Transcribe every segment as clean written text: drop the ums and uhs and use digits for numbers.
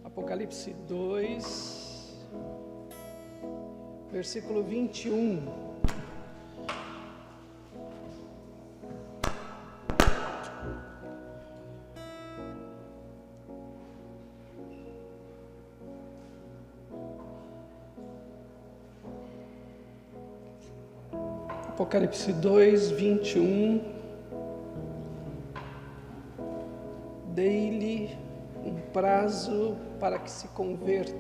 Apocalipse 2, versículo 21. Apocalipse 2, 21. Dei-lhe um prazo para que se converta.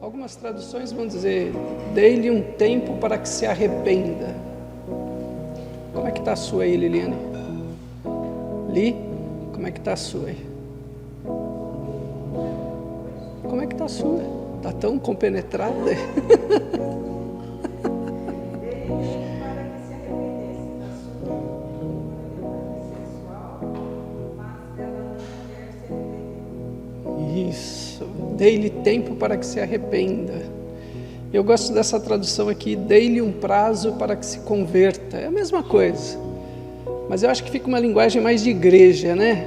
Algumas traduções vão dizer, dei-lhe um tempo para que se arrependa. Como é que está a sua aí, Liliane? Li? Como é que está a sua aí? Como é que está a sua? Está tão compenetrada? Isso, dei-lhe tempo para que se arrependa. Eu gosto dessa tradução aqui, dei-lhe um prazo para que se converta. É a mesma coisa, mas eu acho que fica uma linguagem mais de igreja, né?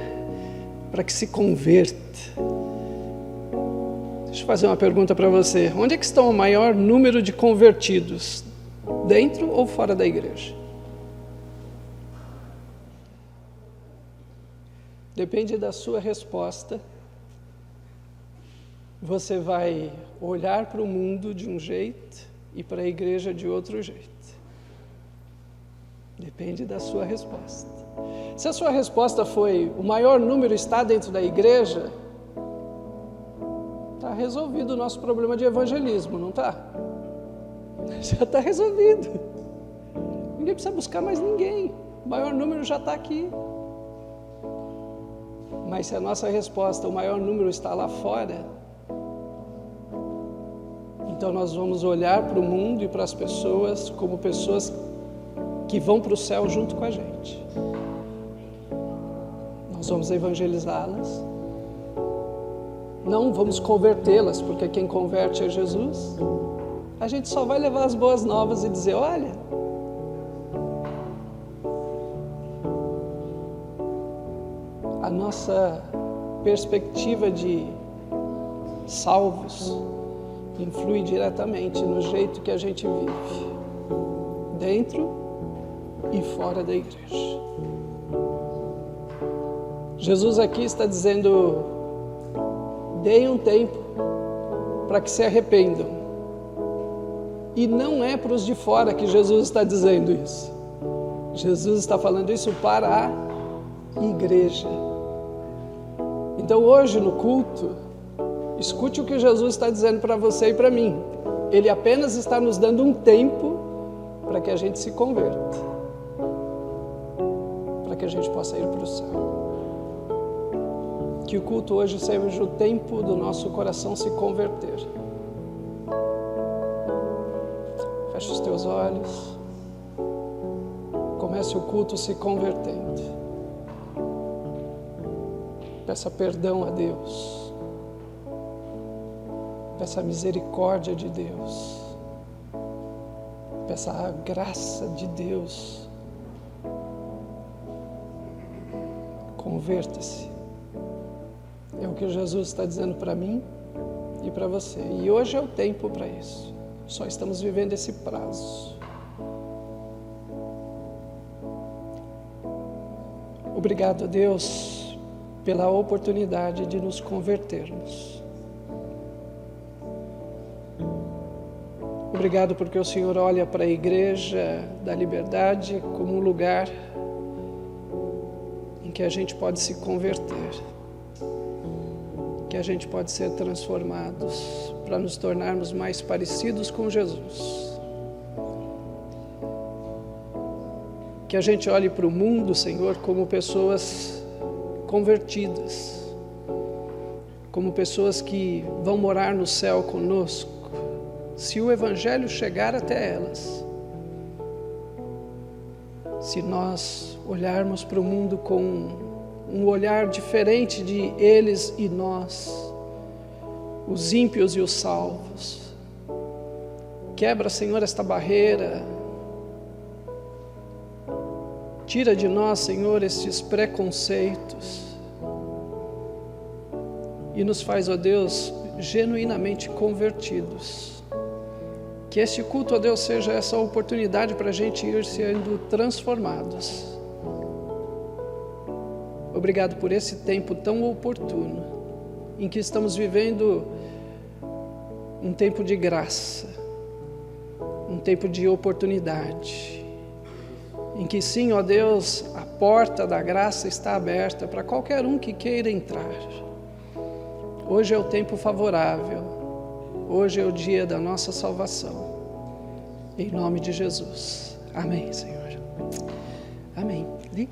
Para que se converta. Deixa eu fazer uma pergunta para você. Onde é que estão o maior número de convertidos? Dentro ou fora da igreja? Depende da sua resposta. Você vai olhar para o mundo de um jeito e para a igreja de outro jeito. Depende da sua resposta. Se a sua resposta foi, o maior número está dentro da igreja, está resolvido o nosso problema de evangelismo, não está? Já está resolvido. Ninguém precisa buscar mais ninguém. O maior número já está aqui. Mas se a nossa resposta, o maior número está lá fora, então nós vamos olhar para o mundo e para as pessoas como pessoas que vão para o céu junto com a gente. Nós vamos evangelizá-las. Não vamos convertê-las, porque quem converte é Jesus. A gente só vai levar as boas novas e dizer, olha, a nossa perspectiva de salvos influi diretamente no jeito que a gente vive, dentro e fora da igreja. Jesus aqui está dizendo, deem um tempo para que se arrependam. E não é para os de fora que Jesus está dizendo isso. Jesus está falando isso para a igreja. Então hoje no culto, escute o que Jesus está dizendo para você e para mim. Ele apenas está nos dando um tempo para que a gente se converta. Para que a gente possa ir para o céu. Que o culto hoje seja o tempo do nosso coração se converter. Feche os teus olhos. Comece o culto se convertendo. Peça perdão a Deus. Peça a misericórdia de Deus. Peça a graça de Deus. Converta-se. É o que Jesus está dizendo para mim e para você. E hoje é o tempo para isso. Só estamos vivendo esse prazo. Obrigado a Deus pela oportunidade de nos convertermos. Obrigado porque o Senhor olha para a Igreja da Liberdade como um lugar em que a gente pode se converter, que a gente pode ser transformados para nos tornarmos mais parecidos com Jesus. Que a gente olhe para o mundo, Senhor, como pessoas convertidas, como pessoas que vão morar no céu conosco, se o Evangelho chegar até elas. Se nós olharmos para o mundo com um olhar diferente de eles e nós, os ímpios e os salvos. Quebra, Senhor, esta barreira Tira de nós, Senhor, estes preconceitos e nos faz, ó Deus, genuinamente convertidos. Que este culto, ó Deus, seja essa oportunidade para a gente ir sendo transformados. Obrigado por esse tempo tão oportuno, em que estamos vivendo um tempo de graça, um tempo de oportunidade, em que sim, ó Deus, a porta da graça está aberta para qualquer um que queira entrar. Hoje é o tempo favorável, hoje é o dia da nossa salvação. Em nome de Jesus. Amém, Senhor. Amém. Li?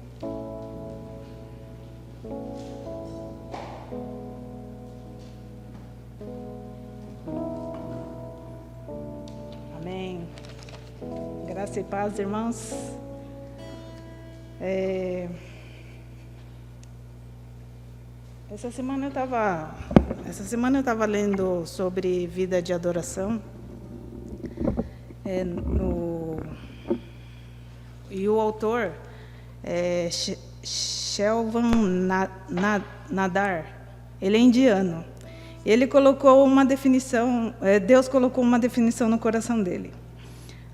Amém. Graça e paz, irmãos. Essa semana eu estava lendo sobre vida de adoração. E o autor é Shelvan Nadar. Ele é indiano. Ele colocou uma definição, Deus colocou uma definição no coração dele.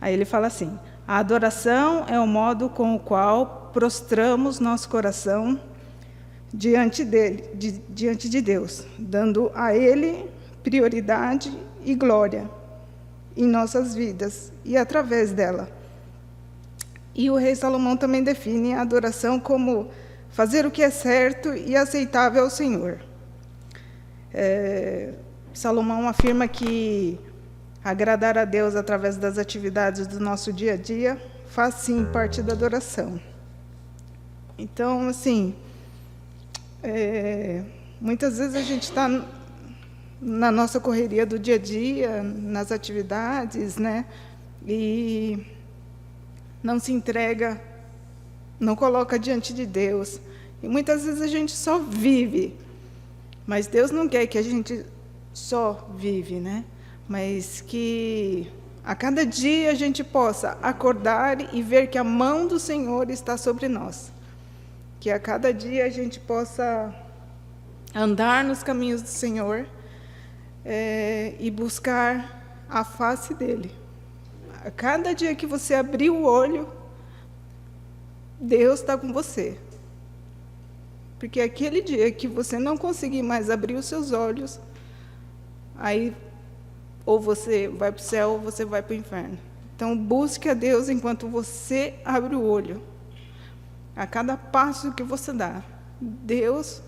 Aí ele fala assim: a adoração é o modo com o qual prostramos nosso coração diante de Deus, dando a Ele prioridade e glória em nossas vidas e através dela. E o rei Salomão também define a adoração como fazer o que é certo e aceitável ao Senhor. Salomão afirma que agradar a Deus através das atividades do nosso dia a dia faz sim parte da adoração. Então, assim, muitas vezes a gente está na nossa correria do dia a dia, nas atividades, né? E não se entrega, não coloca diante de Deus. E muitas vezes a gente só vive, mas Deus não quer que a gente só vive, né? Mas que a cada dia a gente possa acordar e ver que a mão do Senhor está sobre nós. Que a cada dia a gente possa andar nos caminhos do Senhor e buscar a face dEle. A cada dia que você abrir o olho, Deus está com você. Porque aquele dia que você não conseguir mais abrir os seus olhos, aí ou você vai para o céu ou você vai para o inferno. Então, busque a Deus enquanto você abre o olho. A cada passo que você dá, Deus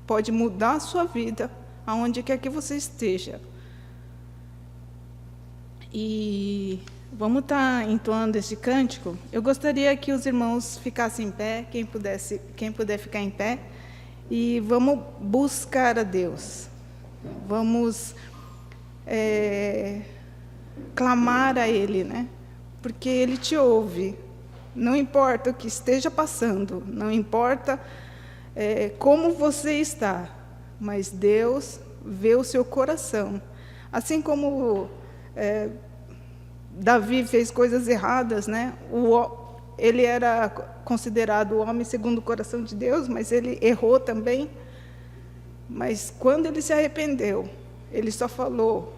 pode mudar a sua vida, aonde quer que você esteja. E vamos estar entoando esse cântico. Eu gostaria que os irmãos ficassem em pé, quem puder ficar em pé, e vamos buscar a Deus. Vamos clamar a Ele, né? Porque Ele te ouve. Não importa o que esteja passando, não importa como você está, mas Deus vê o seu coração. Assim como Davi fez coisas erradas, né? Ele era considerado o homem segundo o coração de Deus, mas ele errou também. Mas quando ele se arrependeu, ele só falou: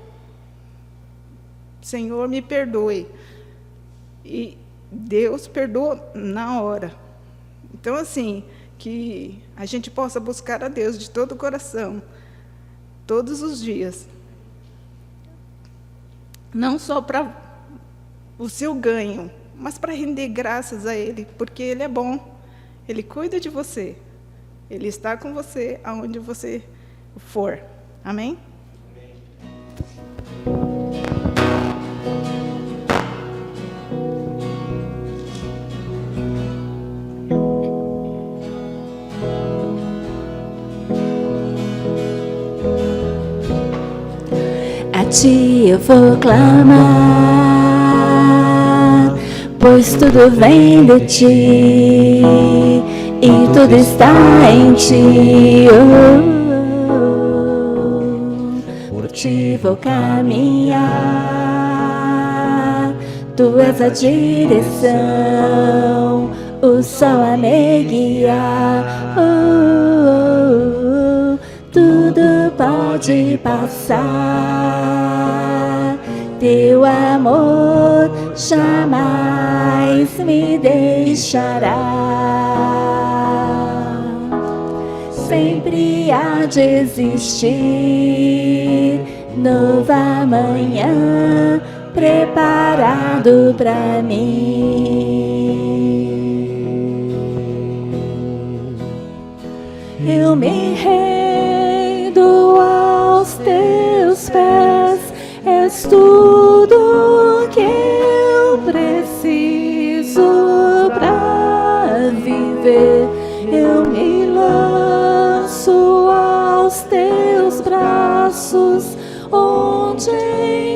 Senhor, me perdoe. E Deus perdoou na hora. Então, assim, que a gente possa buscar a Deus de todo o coração, todos os dias. Não só para o seu ganho, mas para render graças a Ele, porque Ele é bom, Ele cuida de você, Ele está com você aonde você for. Amém? A Ti eu vou clamar, pois tudo vem de Ti e tudo está em Ti. Por Ti vou caminhar, Tu és a direção, o sol a me guiar. Tudo pode passar, teu amor jamais me deixará. Sempre há de existir nova manhã preparado pra mim. Eu me rendo aos teus pés, és tudo que eu preciso pra viver. Eu me lanço aos teus braços, onde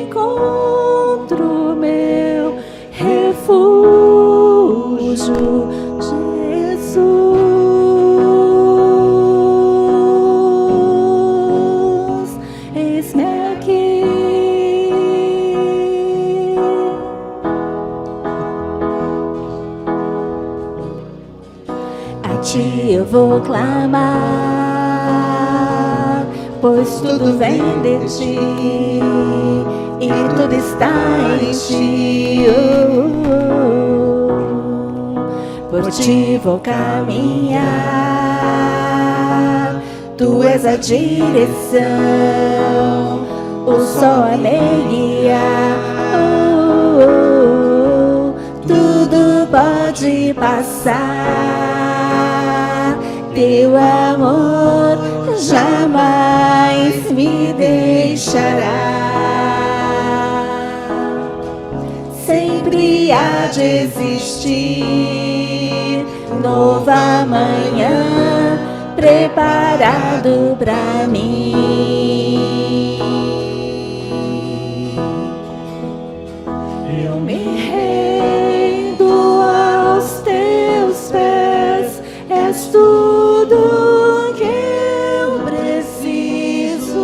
encontro meu refúgio, Jesus. Eis-me aqui. A ti eu vou clamar, pois tudo vem de ti e tudo está em ti. Por ti vou caminhar, tu és a direção, o sol a me guiar. Tudo pode passar, teu amor jamais me deixará. Sempre há de existir nova manhã preparado pra mim. Eu me rendo aos teus pés, és tudo que eu preciso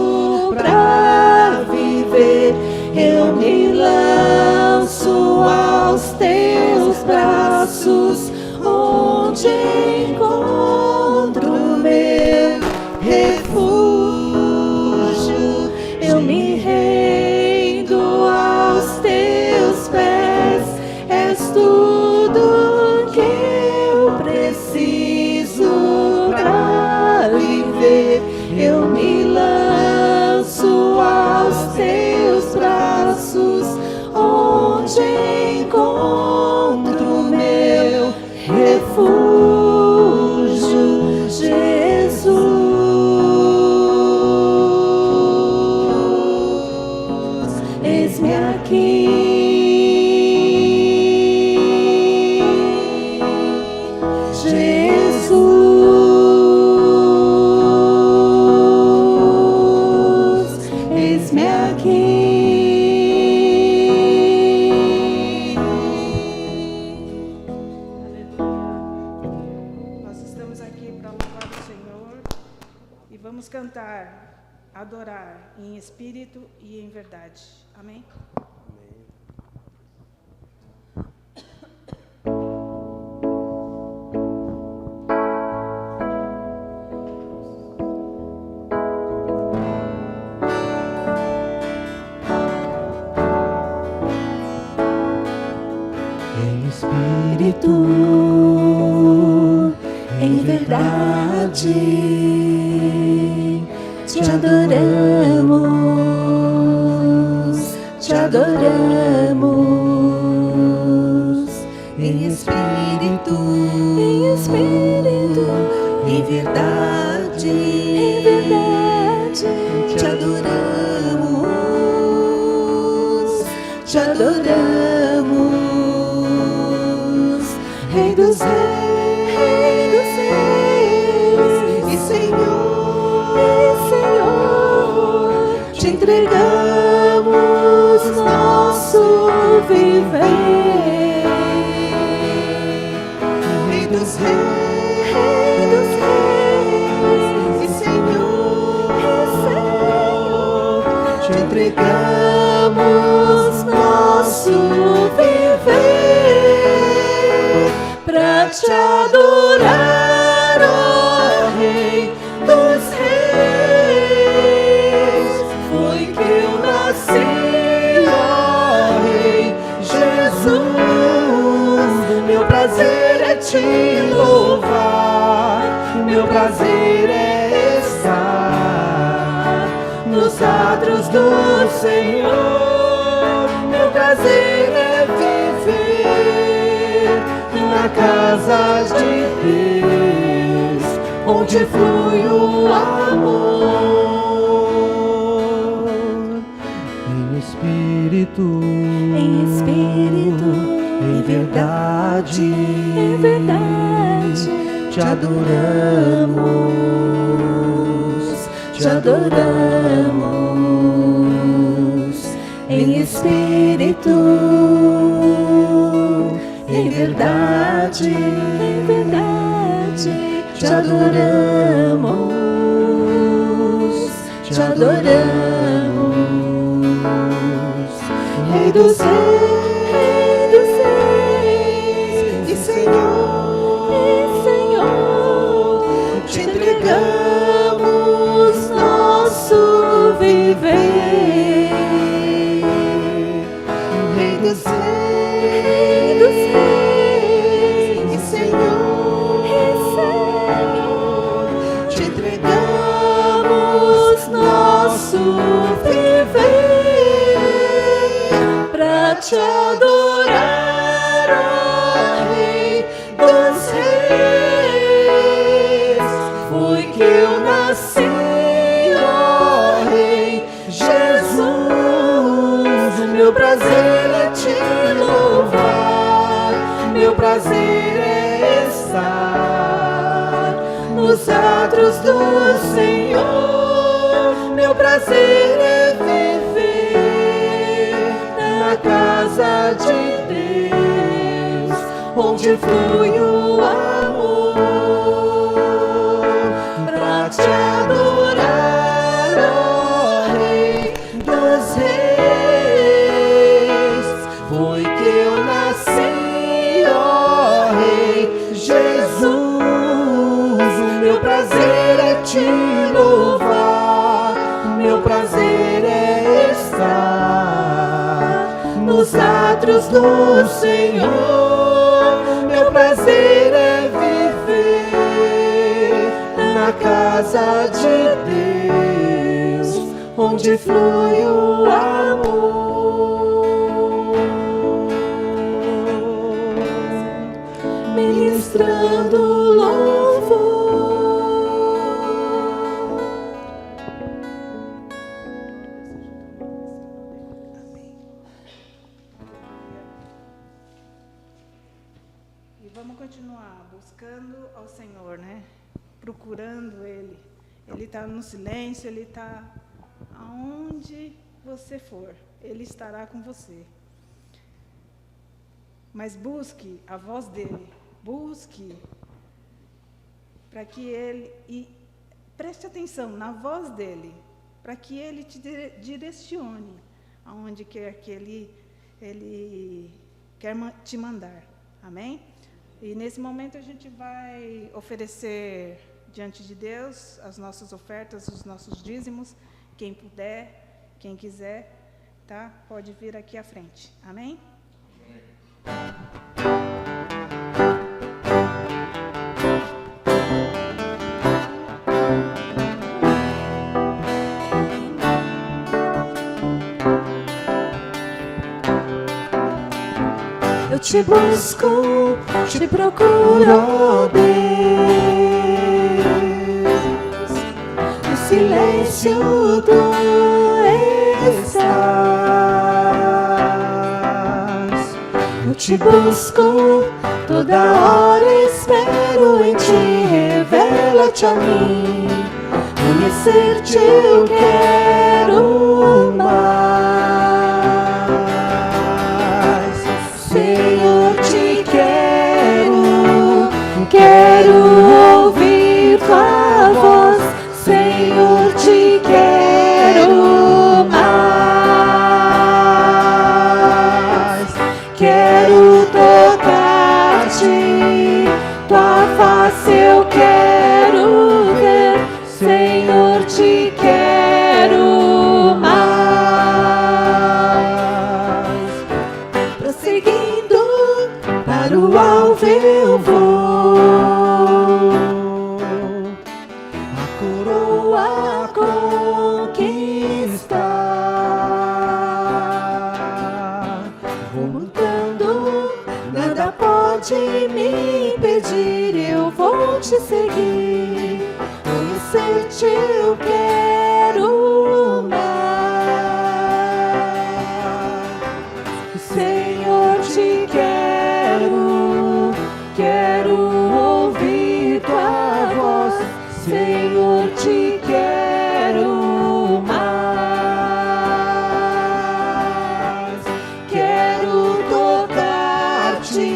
pra viver. Eu me lanço aos teus braços, onde encontro meu refúgio. Eu me rendo aos teus pés, és tudo que eu preciso pra viver. Eu me lanço aos teus braços, onde encontro meu refúgio, Jesus. Eis-me aqui, Jesus. Eis-me aqui. Nós estamos aqui para louvar o Senhor e vamos cantar, adorar em espírito e em verdade. Amém? Em espírito, em verdade, te adoramos, te adoramos. Em espírito, em verdade, te adoramos, te adoramos. Rei dos reis e Senhor, te entregamos nosso viver. Rei dos reis e Senhor, te entregamos nosso viver. Pra te te adorar, ó Rei dos Reis. Foi que eu nasci, ó Rei Jesus. Meu prazer é te louvar, meu prazer é estar nos atos do Senhor. Meu prazer é viver na casa de Deus, onde flui o amor. Em espírito, em verdade, em verdade, te adoramos, te adoramos. Em espírito, em verdade, te adoramos, te adoramos. Rei dos reis e Senhor, te entregamos nosso viver. Rei dos reis e Senhor, te entregamos nosso viver pra te adorar, ó Rei dos Reis. Foi que eu nasci, ó Rei Jesus. O meu prazer é te louvar, meu prazer é estar nos atos do Senhor. Meu prazer é viver na casa de Deus, onde flui o amor. Pra te adorar, ó Rei dos Reis. Foi que eu nasci, ó Rei Jesus. O meu prazer é te louvar, meu prazer é estar nos atos do Senhor. Meu prazer é viver na casa de Deus, onde flui o amor, ministrando louvor. E vamos continuar buscando ao Senhor, né? Procurando Ele. Ele está no silêncio, Ele está aonde você for. Ele estará com você. Mas busque a voz dEle. Busque para que Ele... E preste atenção na voz dEle, para que Ele te direcione aonde quer que Ele quer te mandar. Amém? E nesse momento a gente vai oferecer diante de Deus as nossas ofertas, os nossos dízimos. Quem puder, quem quiser, tá? Pode vir aqui à frente. Amém? Eu te busco, te procuro, ó Deus. No silêncio tu estás. Eu te busco, toda hora espero em ti. Revela-te a mim, conhecer-te eu quero mais. Senhor, te quero ouvir tua voz. Senhor, te quero mais. Quero tocar-te, seguir, conhecer-te eu quero mais. Senhor, te quero ouvir tua voz. Senhor, te quero mais. Quero tocar-te,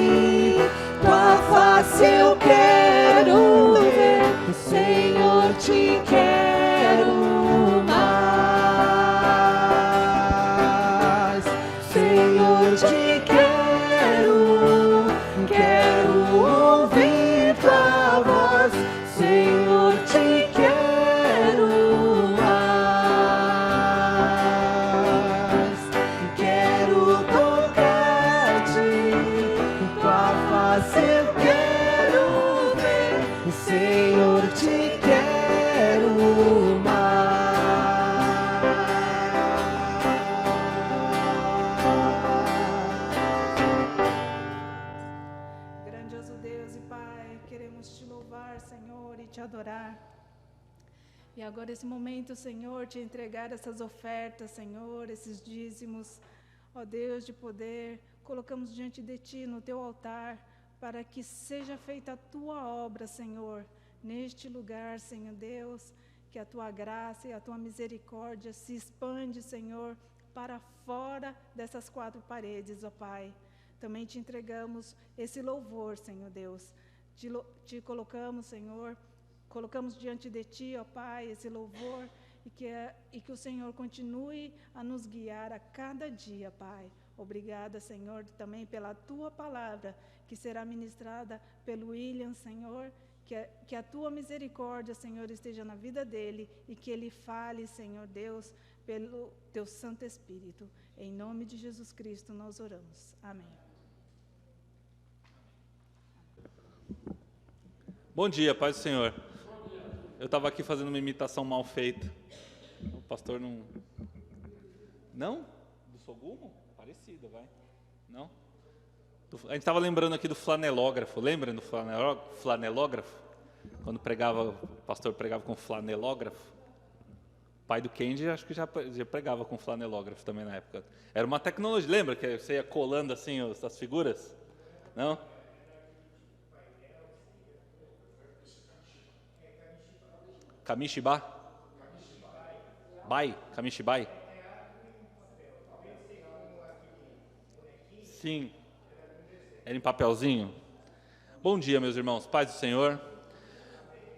tua face eu quero ver. Senhor, te quero mais. Senhor, te quero ouvir tua voz. Senhor, te quero mais. Quero tocar-te, tua face eu quero ver. Senhor, te quero mais. Grandioso Deus e Pai, queremos te louvar, Senhor, e te adorar. E agora esse momento, Senhor, te entregar essas ofertas, Senhor, esses dízimos, ó Deus de poder, colocamos diante de Ti no Teu altar, para que seja feita a Tua obra, Senhor, neste lugar, Senhor Deus, que a Tua graça e a Tua misericórdia se expande, Senhor, para fora dessas quatro paredes, ó Pai. Também te entregamos esse louvor, Senhor Deus. Te colocamos, Senhor, colocamos diante de Ti, ó Pai, esse louvor, e que o Senhor continue a nos guiar a cada dia, Pai. Obrigada, Senhor, também pela Tua palavra, que será ministrada pelo William, Senhor, que a Tua misericórdia, Senhor, esteja na vida dele, e que ele fale, Senhor Deus, pelo Teu Santo Espírito. Em nome de Jesus Cristo nós oramos. Amém. Bom dia, paz do Senhor. Eu estava aqui fazendo uma imitação mal feita. O pastor não... Não? Do Sogumo? Parecida, vai. Não? A gente estava lembrando aqui do flanelógrafo. Lembra do flanelógrafo? Quando pregava, o pastor pregava com flanelógrafo. O pai do Kendi acho que já pregava com flanelógrafo também na época. Era uma tecnologia, lembra que você ia colando assim as figuras? Não? Kamishibai? Kamishibai? Sim. Era em papelzinho? Bom dia, meus irmãos. Paz do Senhor.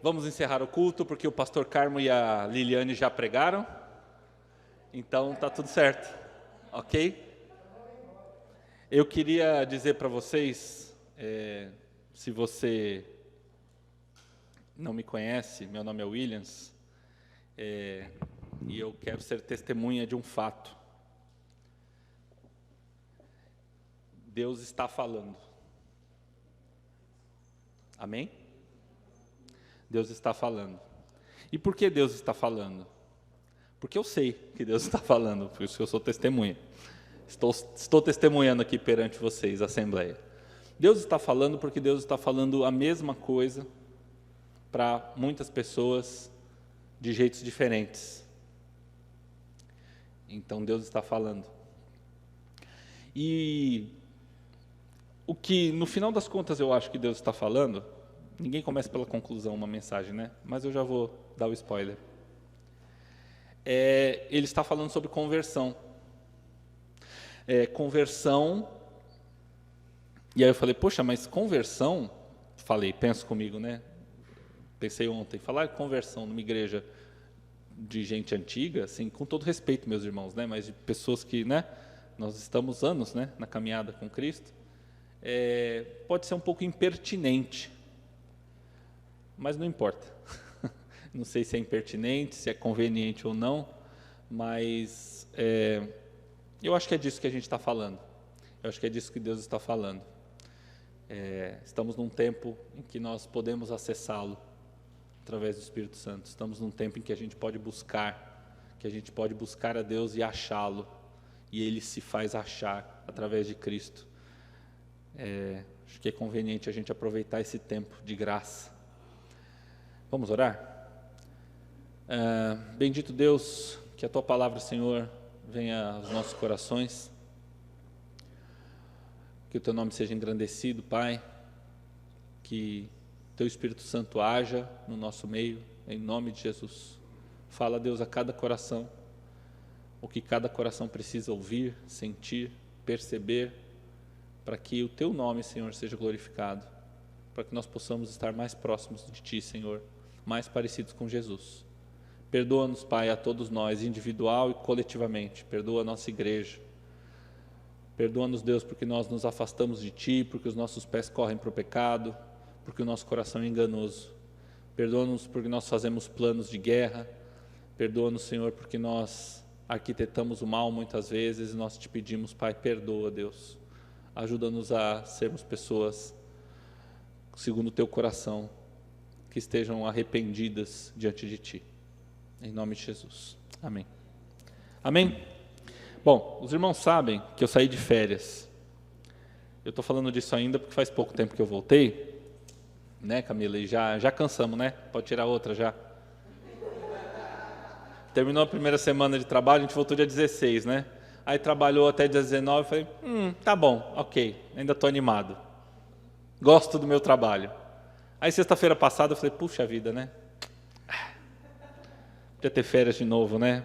Vamos encerrar o culto, porque o pastor Carmo e a Liliane já pregaram. Então, tá tudo certo. Ok? Eu queria dizer para vocês, se você não me conhece, meu nome é Williams, e eu quero ser testemunha de um fato. Deus está falando. Amém? Deus está falando. E por que Deus está falando? Porque eu sei que Deus está falando, por isso que eu sou testemunha. Estou testemunhando aqui perante vocês, Assembleia. Deus está falando porque Deus está falando a mesma coisa para muitas pessoas de jeitos diferentes. Então Deus está falando. E o que, no final das contas, eu acho que Deus está falando, ninguém começa pela conclusão uma mensagem, né? Mas eu já vou dar o spoiler. Ele está falando sobre conversão. Conversão. E aí eu falei, poxa, mas conversão, penso comigo, né? Pensei ontem, falar de conversão numa igreja de gente antiga, assim, com todo respeito, meus irmãos, né? Mas de pessoas que, né? Nós estamos anos, né? Na caminhada com Cristo. Pode ser um pouco impertinente, mas não importa. Não sei se é impertinente, se é conveniente ou não, mas eu acho que é disso que a gente está falando. Eu acho que é disso que Deus está falando. Estamos num tempo em que nós podemos acessá-lo através do Espírito Santo. Estamos num tempo em que a gente pode buscar a Deus e achá-lo, e Ele se faz achar através de Cristo. Acho que é conveniente a gente aproveitar esse tempo de graça. Vamos orar? Bendito Deus, que a Tua palavra, Senhor, venha aos nossos corações, que o Teu nome seja engrandecido, Pai, que Teu Espírito Santo haja no nosso meio, em nome de Jesus. Fala, Deus, a cada coração, o que cada coração precisa ouvir, sentir, perceber, para que o Teu nome, Senhor, seja glorificado, para que nós possamos estar mais próximos de Ti, Senhor, mais parecidos com Jesus. Perdoa-nos, Pai, a todos nós, individual e coletivamente. Perdoa a nossa igreja. Perdoa-nos, Deus, porque nós nos afastamos de Ti, porque os nossos pés correm para o pecado, porque o nosso coração é enganoso. Perdoa-nos porque nós fazemos planos de guerra. Perdoa-nos, Senhor, porque nós arquitetamos o mal muitas vezes e nós Te pedimos, Pai, perdoa, Deus. Ajuda-nos a sermos pessoas segundo o Teu coração, que estejam arrependidas diante de Ti. Em nome de Jesus. Amém. Amém? Bom, os irmãos sabem que eu saí de férias. Eu estou falando disso ainda porque faz pouco tempo que eu voltei, né, Camila? E já cansamos, né? Pode tirar outra já. Terminou a primeira semana de trabalho, a gente voltou dia 16, né? Aí trabalhou até dia 19, falei, tá bom, ok, ainda estou animado. Gosto do meu trabalho. Aí sexta-feira passada eu falei, puxa vida, né? Podia ter férias de novo, né?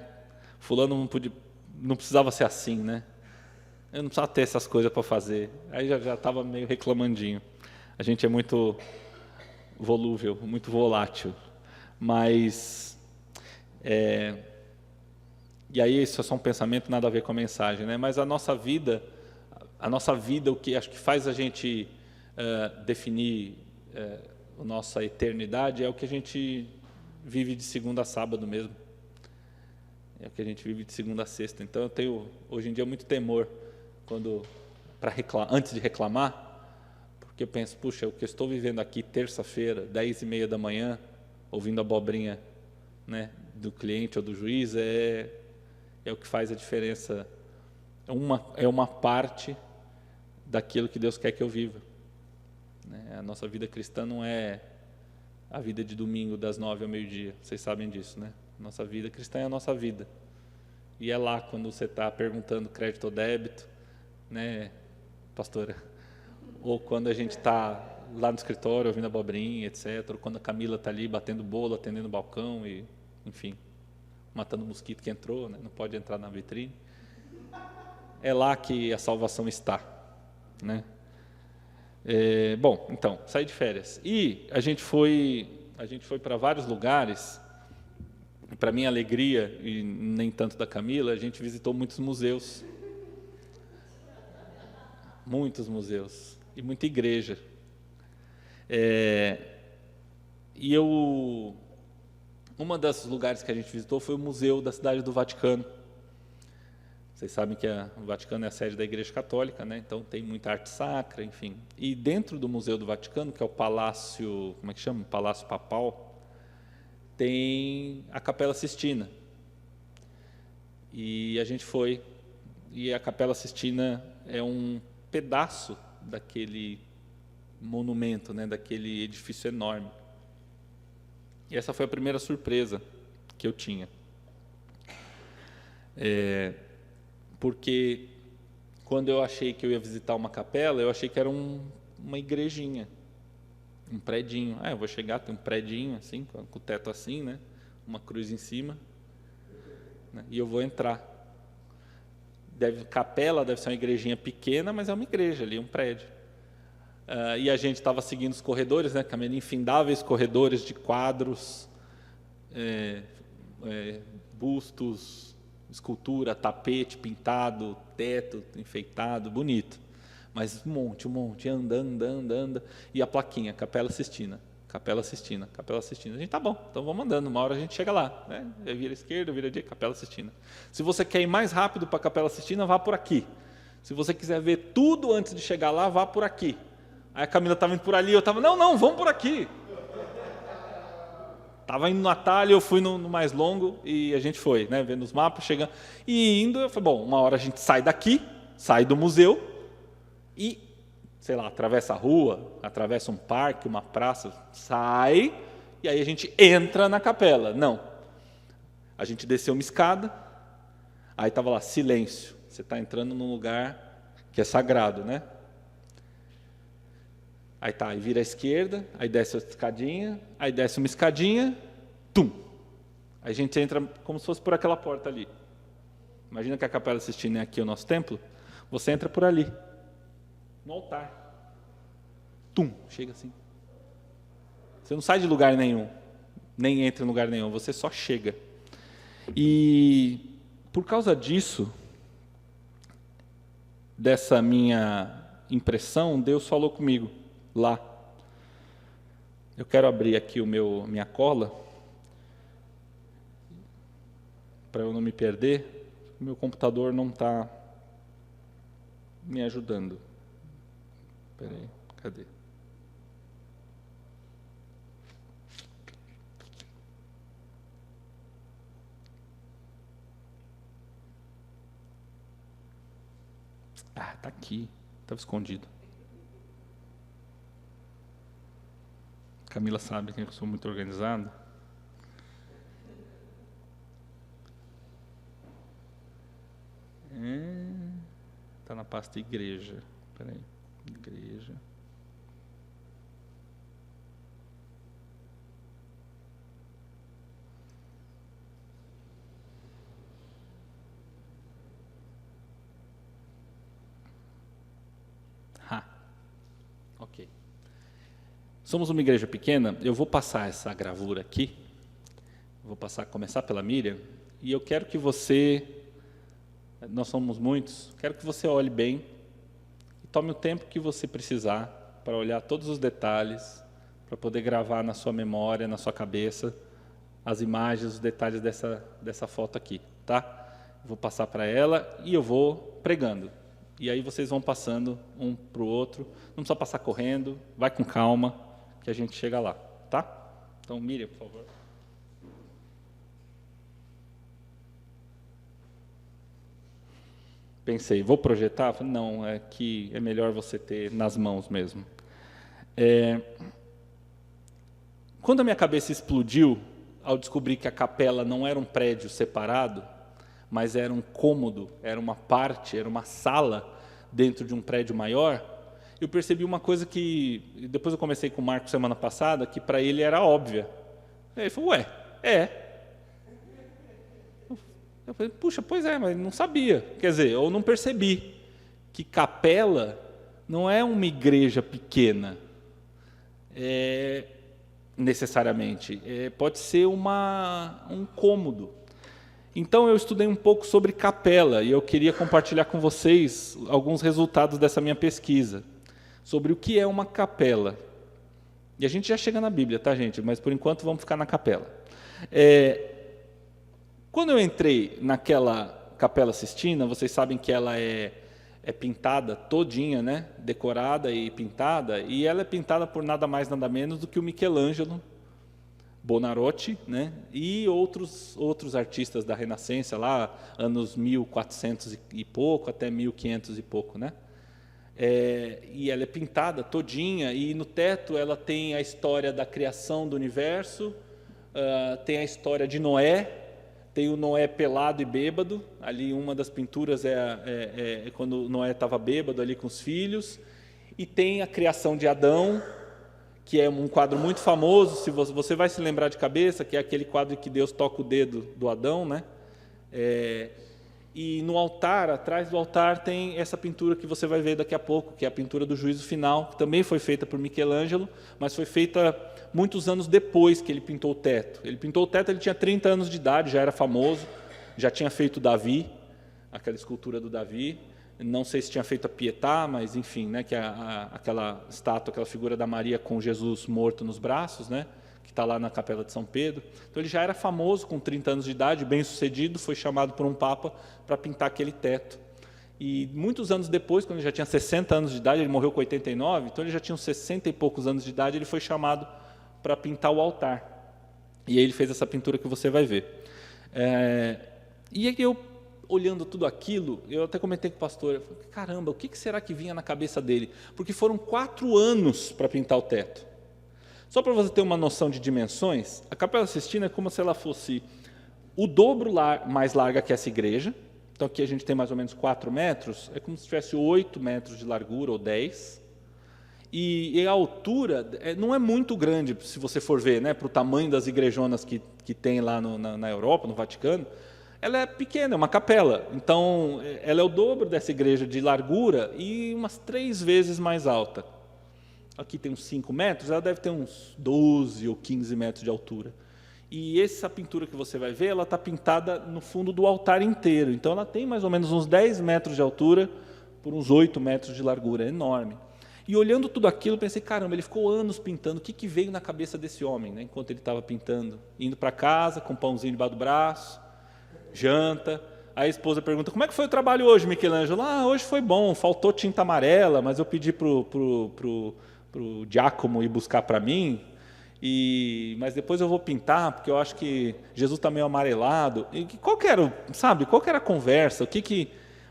Fulano não precisava ser assim, né? Eu não precisava ter essas coisas para fazer. Aí já estava meio reclamandinho. A gente é muito volúvel, muito volátil. Mas, e aí isso é só um pensamento, nada a ver com a mensagem, né? Mas a nossa vida, o que acho que faz a gente definir a nossa eternidade é o que a gente vive de segunda a sábado mesmo. É o que a gente vive de segunda a sexta. Então eu tenho, hoje em dia, muito temor antes de reclamar, porque eu penso, puxa, o que eu estou vivendo aqui terça-feira, 10h30 da manhã, ouvindo a abobrinha, né, do cliente ou do juiz, é o que faz a diferença. É uma parte daquilo que Deus quer que eu viva. A nossa vida cristã não é a vida de domingo das 9 ao meio-dia, vocês sabem disso, né? Nossa vida cristã é a nossa vida. E é lá quando você está perguntando crédito ou débito, né, pastora? Ou quando a gente está lá no escritório ouvindo abobrinha, etc. Ou quando a Camila está ali batendo bolo, atendendo o balcão e, enfim, matando o mosquito que entrou, né? Não pode entrar na vitrine. É lá que a salvação está, né? Bom, então, saí de férias. E a gente foi para vários lugares. Para minha alegria, e nem tanto da Camila, a gente visitou muitos museus. Muitos museus. E muita igreja. Uma das lugares que a gente visitou foi o Museu da Cidade do Vaticano. Vocês sabem que o Vaticano é a sede da Igreja Católica, né? Então tem muita arte sacra, enfim. E dentro do Museu do Vaticano, que é o Palácio, como é que chama? Palácio Papal, tem a Capela Sistina. E a gente foi, e a Capela Sistina é um pedaço daquele monumento, né? Daquele edifício enorme. E essa foi a primeira surpresa que eu tinha. Porque quando eu achei que eu ia visitar uma capela, eu achei que era uma igrejinha, um predinho. Eu vou chegar, tem um predinho assim, com o teto assim, né? Uma cruz em cima, né? E eu vou entrar. Capela deve ser uma igrejinha pequena, mas é uma igreja ali, um prédio. E a gente estava seguindo os corredores, né? Caminhando infindáveis corredores de quadros, bustos, escultura, tapete pintado, teto enfeitado, bonito. Mas um monte, anda. E a plaquinha, Capela Sistina, Capela Sistina, Capela Sistina. A gente, tá bom, então vamos andando, uma hora a gente chega lá, né? Vira à esquerda, vira à direita, Capela Sistina. Se você quer ir mais rápido para a Capela Sistina, vá por aqui. Se você quiser ver tudo antes de chegar lá, vá por aqui. Aí a Camila estava indo por ali, eu estava, não, vamos por aqui. Estava indo no atalho, eu fui no mais longo e a gente foi, né, vendo os mapas, chegando. E indo, eu falei, bom, uma hora a gente sai daqui, sai do museu e, sei lá, atravessa a rua, atravessa um parque, uma praça, sai e aí a gente entra na capela. Não. A gente desceu uma escada, aí estava lá, silêncio. Você está entrando num lugar que é sagrado, né? Aí tá, aí vira à esquerda, aí desce outra escadinha, aí desce uma escadinha, tum! Aí a gente entra como se fosse por aquela porta ali. Imagina que a Capela Sistina é aqui o nosso templo, você entra por ali, no altar. Tum! Chega assim. Você não sai de lugar nenhum, nem entra em lugar nenhum, você só chega. E por causa disso, dessa minha impressão, Deus falou comigo lá. Eu quero abrir aqui minha cola, para eu não me perder. O meu computador não está me ajudando. Espera aí, cadê? Ah, está aqui. Estava escondido. Camila sabe que eu sou muito organizado. Está na pasta igreja. Espera aí. Igreja. Ok. Somos uma igreja pequena, eu vou passar essa gravura aqui, vou começar pela Miriam, e eu quero que você, nós somos muitos, quero que você olhe bem e tome o tempo que você precisar para olhar todos os detalhes, para poder gravar na sua memória, na sua cabeça, as imagens, os detalhes dessa foto aqui, tá? Eu vou passar para ela e eu vou pregando. E aí vocês vão passando um para o outro, não precisa passar correndo, vai com calma, que a gente chega lá, tá? Então, Miriam, por favor. Pensei, vou projetar? Falei, não, é que é melhor você ter nas mãos mesmo. Quando a minha cabeça explodiu, ao descobrir que a capela não era um prédio separado, mas era um cômodo, era uma parte, era uma sala dentro de um prédio maior, eu percebi uma coisa que, depois eu conversei com o Marco semana passada, que para ele era óbvia. Ele falou, Eu falei, puxa, pois é, mas não sabia. Quer dizer, eu não percebi que capela não é uma igreja pequena, necessariamente. Pode ser um cômodo. Então, eu estudei um pouco sobre capela e eu queria compartilhar com vocês alguns resultados dessa minha pesquisa sobre o que é uma capela. E a gente já chega na Bíblia, tá, gente? Mas, por enquanto, vamos ficar na capela. Quando eu entrei naquela Capela Sistina, vocês sabem que ela é pintada todinha, né? Decorada e pintada, e ela é pintada por nada mais, nada menos do que o Michelangelo Buonarroti, né? E outros artistas da Renascença, lá, anos 1400 e pouco, até 1500 e pouco, né? E ela é pintada todinha, e no teto ela tem a história da criação do universo, tem a história de Noé, tem o Noé pelado e bêbado, ali uma das pinturas é quando Noé estava bêbado ali com os filhos, e tem a criação de Adão, que é um quadro muito famoso, se você vai se lembrar de cabeça, que é aquele quadro que Deus toca o dedo do Adão, né? E no altar, atrás do altar, tem essa pintura que você vai ver daqui a pouco, que é a pintura do Juízo Final, que também foi feita por Michelangelo, mas foi feita muitos anos depois que ele pintou o teto. Ele pintou o teto, ele tinha 30 anos de idade, já era famoso, já tinha feito Davi, aquela escultura do Davi, não sei se tinha feito a Pietà, mas enfim, né, que é aquela estátua, aquela figura da Maria com Jesus morto nos braços, né, que está lá na Capela de São Pedro. Então ele já era famoso com 30 anos de idade, bem sucedido, foi chamado por um papa para pintar aquele teto. E muitos anos depois, quando ele já tinha 60 anos de idade, ele morreu com 89, então ele já tinha uns 60 e poucos anos de idade, ele foi chamado para pintar o altar. E aí ele fez essa pintura que você vai ver. E aí eu, olhando tudo aquilo, eu até comentei com o pastor, eu falei, caramba, o que será que vinha na cabeça dele? Porque foram 4 anos para pintar o teto. Só para você ter uma noção de dimensões, a Capela Sistina é como se ela fosse o dobro mais larga que essa igreja. Então aqui a gente tem mais ou menos 4 metros, é como se tivesse 8 metros de largura ou 10. E a altura não é muito grande, se você for ver, né, para o tamanho das igrejonas que tem lá na Europa, no Vaticano. Ela é pequena, é uma capela. Então, ela é o dobro dessa igreja de largura e umas 3 vezes mais alta. Aqui tem uns 5 metros, ela deve ter uns 12 ou 15 metros de altura. E essa pintura que você vai ver, ela está pintada no fundo do altar inteiro. Então, ela tem mais ou menos uns 10 metros de altura por uns 8 metros de largura. É enorme. E olhando tudo aquilo, pensei, caramba, ele ficou anos pintando. O que veio na cabeça desse homem, né, enquanto ele estava pintando? Indo para casa, com um pãozinho debaixo do braço, janta. Aí a esposa pergunta, como é que foi o trabalho hoje, Michelangelo? Hoje foi bom, faltou tinta amarela, mas eu pedi para o Giacomo ir buscar para mim, mas depois eu vou pintar, porque eu acho que Jesus está meio amarelado. E qual que era a conversa?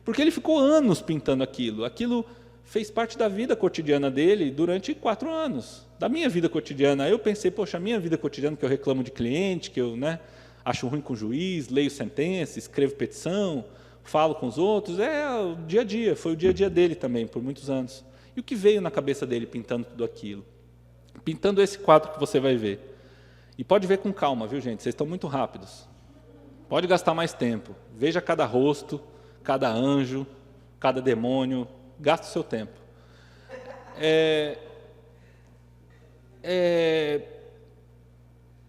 Porque ele ficou anos pintando aquilo. Aquilo fez parte da vida cotidiana dele durante 4 anos, da minha vida cotidiana. Aí eu pensei, poxa, a minha vida cotidiana, que eu reclamo de cliente, que eu, né, acho ruim com o juiz, leio sentença, escrevo petição, falo com os outros, o dia a dia, foi o dia a dia dele também, por muitos anos. E o que veio na cabeça dele pintando tudo aquilo? Pintando esse quadro que você vai ver. E pode ver com calma, viu, gente? Vocês estão muito rápidos. Pode gastar mais tempo. Veja cada rosto, cada anjo, cada demônio. Gasta o seu tempo.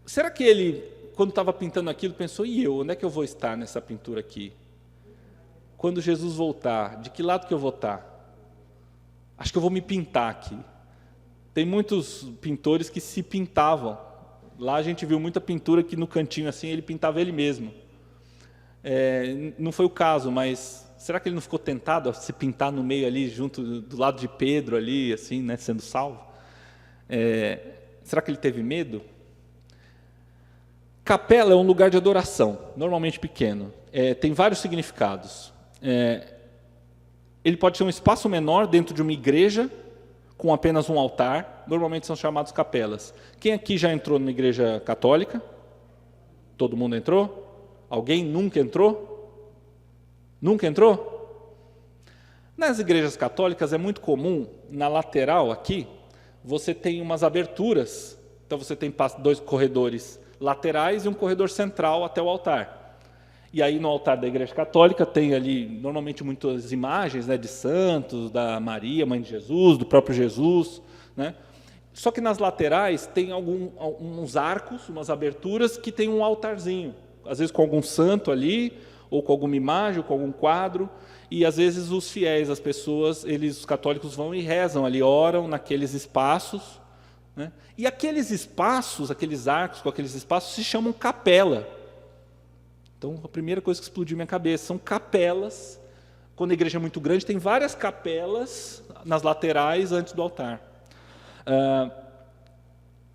Será que ele, quando estava pintando aquilo, pensou, e eu? Onde é que eu vou estar nessa pintura aqui? Quando Jesus voltar, de que lado que eu vou estar? Acho que eu vou me pintar aqui. Tem muitos pintores que se pintavam. Lá a gente viu muita pintura que no cantinho assim ele pintava ele mesmo. Não foi o caso, mas será que ele não ficou tentado a se pintar no meio ali, junto do lado de Pedro ali, assim, né, sendo salvo? Será que ele teve medo? Capela é um lugar de adoração, normalmente pequeno. Tem vários significados. Ele pode ser um espaço menor dentro de uma igreja, com apenas um altar, normalmente são chamados capelas. Quem aqui já entrou numa igreja católica? Todo mundo entrou? Alguém nunca entrou? Nunca entrou? Nas igrejas católicas é muito comum, na lateral aqui, você tem umas aberturas, então você tem 2 corredores laterais e um corredor central até o altar. E aí no altar da igreja católica tem ali normalmente muitas imagens, né, de santos, da Maria, mãe de Jesus, do próprio Jesus, né? Só que nas laterais tem uns arcos, umas aberturas que tem um altarzinho, às vezes com algum santo ali, ou com alguma imagem, ou com algum quadro, e às vezes os fiéis, as pessoas, os católicos vão e rezam ali, oram naqueles espaços, né? E aqueles espaços, aqueles arcos com aqueles espaços se chamam capela. Então, a primeira coisa que explodiu minha cabeça, são capelas. Quando a igreja é muito grande, tem várias capelas nas laterais antes do altar.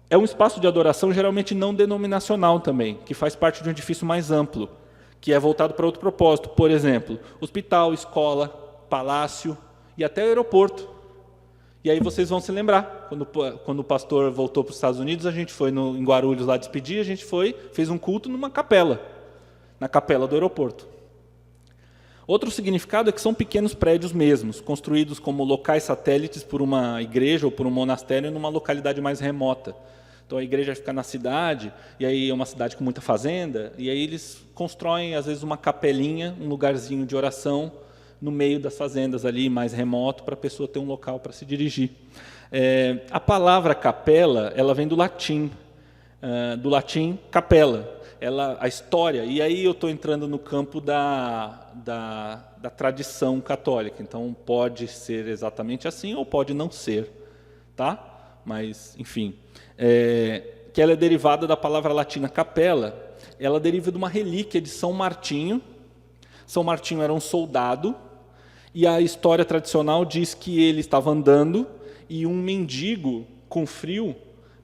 É um espaço de adoração geralmente não denominacional também, que faz parte de um edifício mais amplo, que é voltado para outro propósito. Por exemplo, hospital, escola, palácio e até aeroporto. E aí vocês vão se lembrar, quando o pastor voltou para os Estados Unidos, a gente foi em Guarulhos lá despedir, a gente fez um culto numa capela, na capela do aeroporto. Outro significado é que são pequenos prédios mesmos, construídos como locais satélites por uma igreja ou por um monastério numa localidade mais remota. Então a igreja fica na cidade, e aí é uma cidade com muita fazenda, e aí eles constroem às vezes uma capelinha, um lugarzinho de oração, no meio das fazendas ali, mais remoto, para a pessoa ter um local para se dirigir. A palavra capela, ela vem do latim capela, a história, e aí eu estou entrando no campo da tradição católica, então pode ser exatamente assim ou pode não ser, tá? Mas, enfim, que ela é derivada da palavra latina capela, ela deriva de uma relíquia de São Martinho. São Martinho era um soldado, e a história tradicional diz que ele estava andando e um mendigo com frio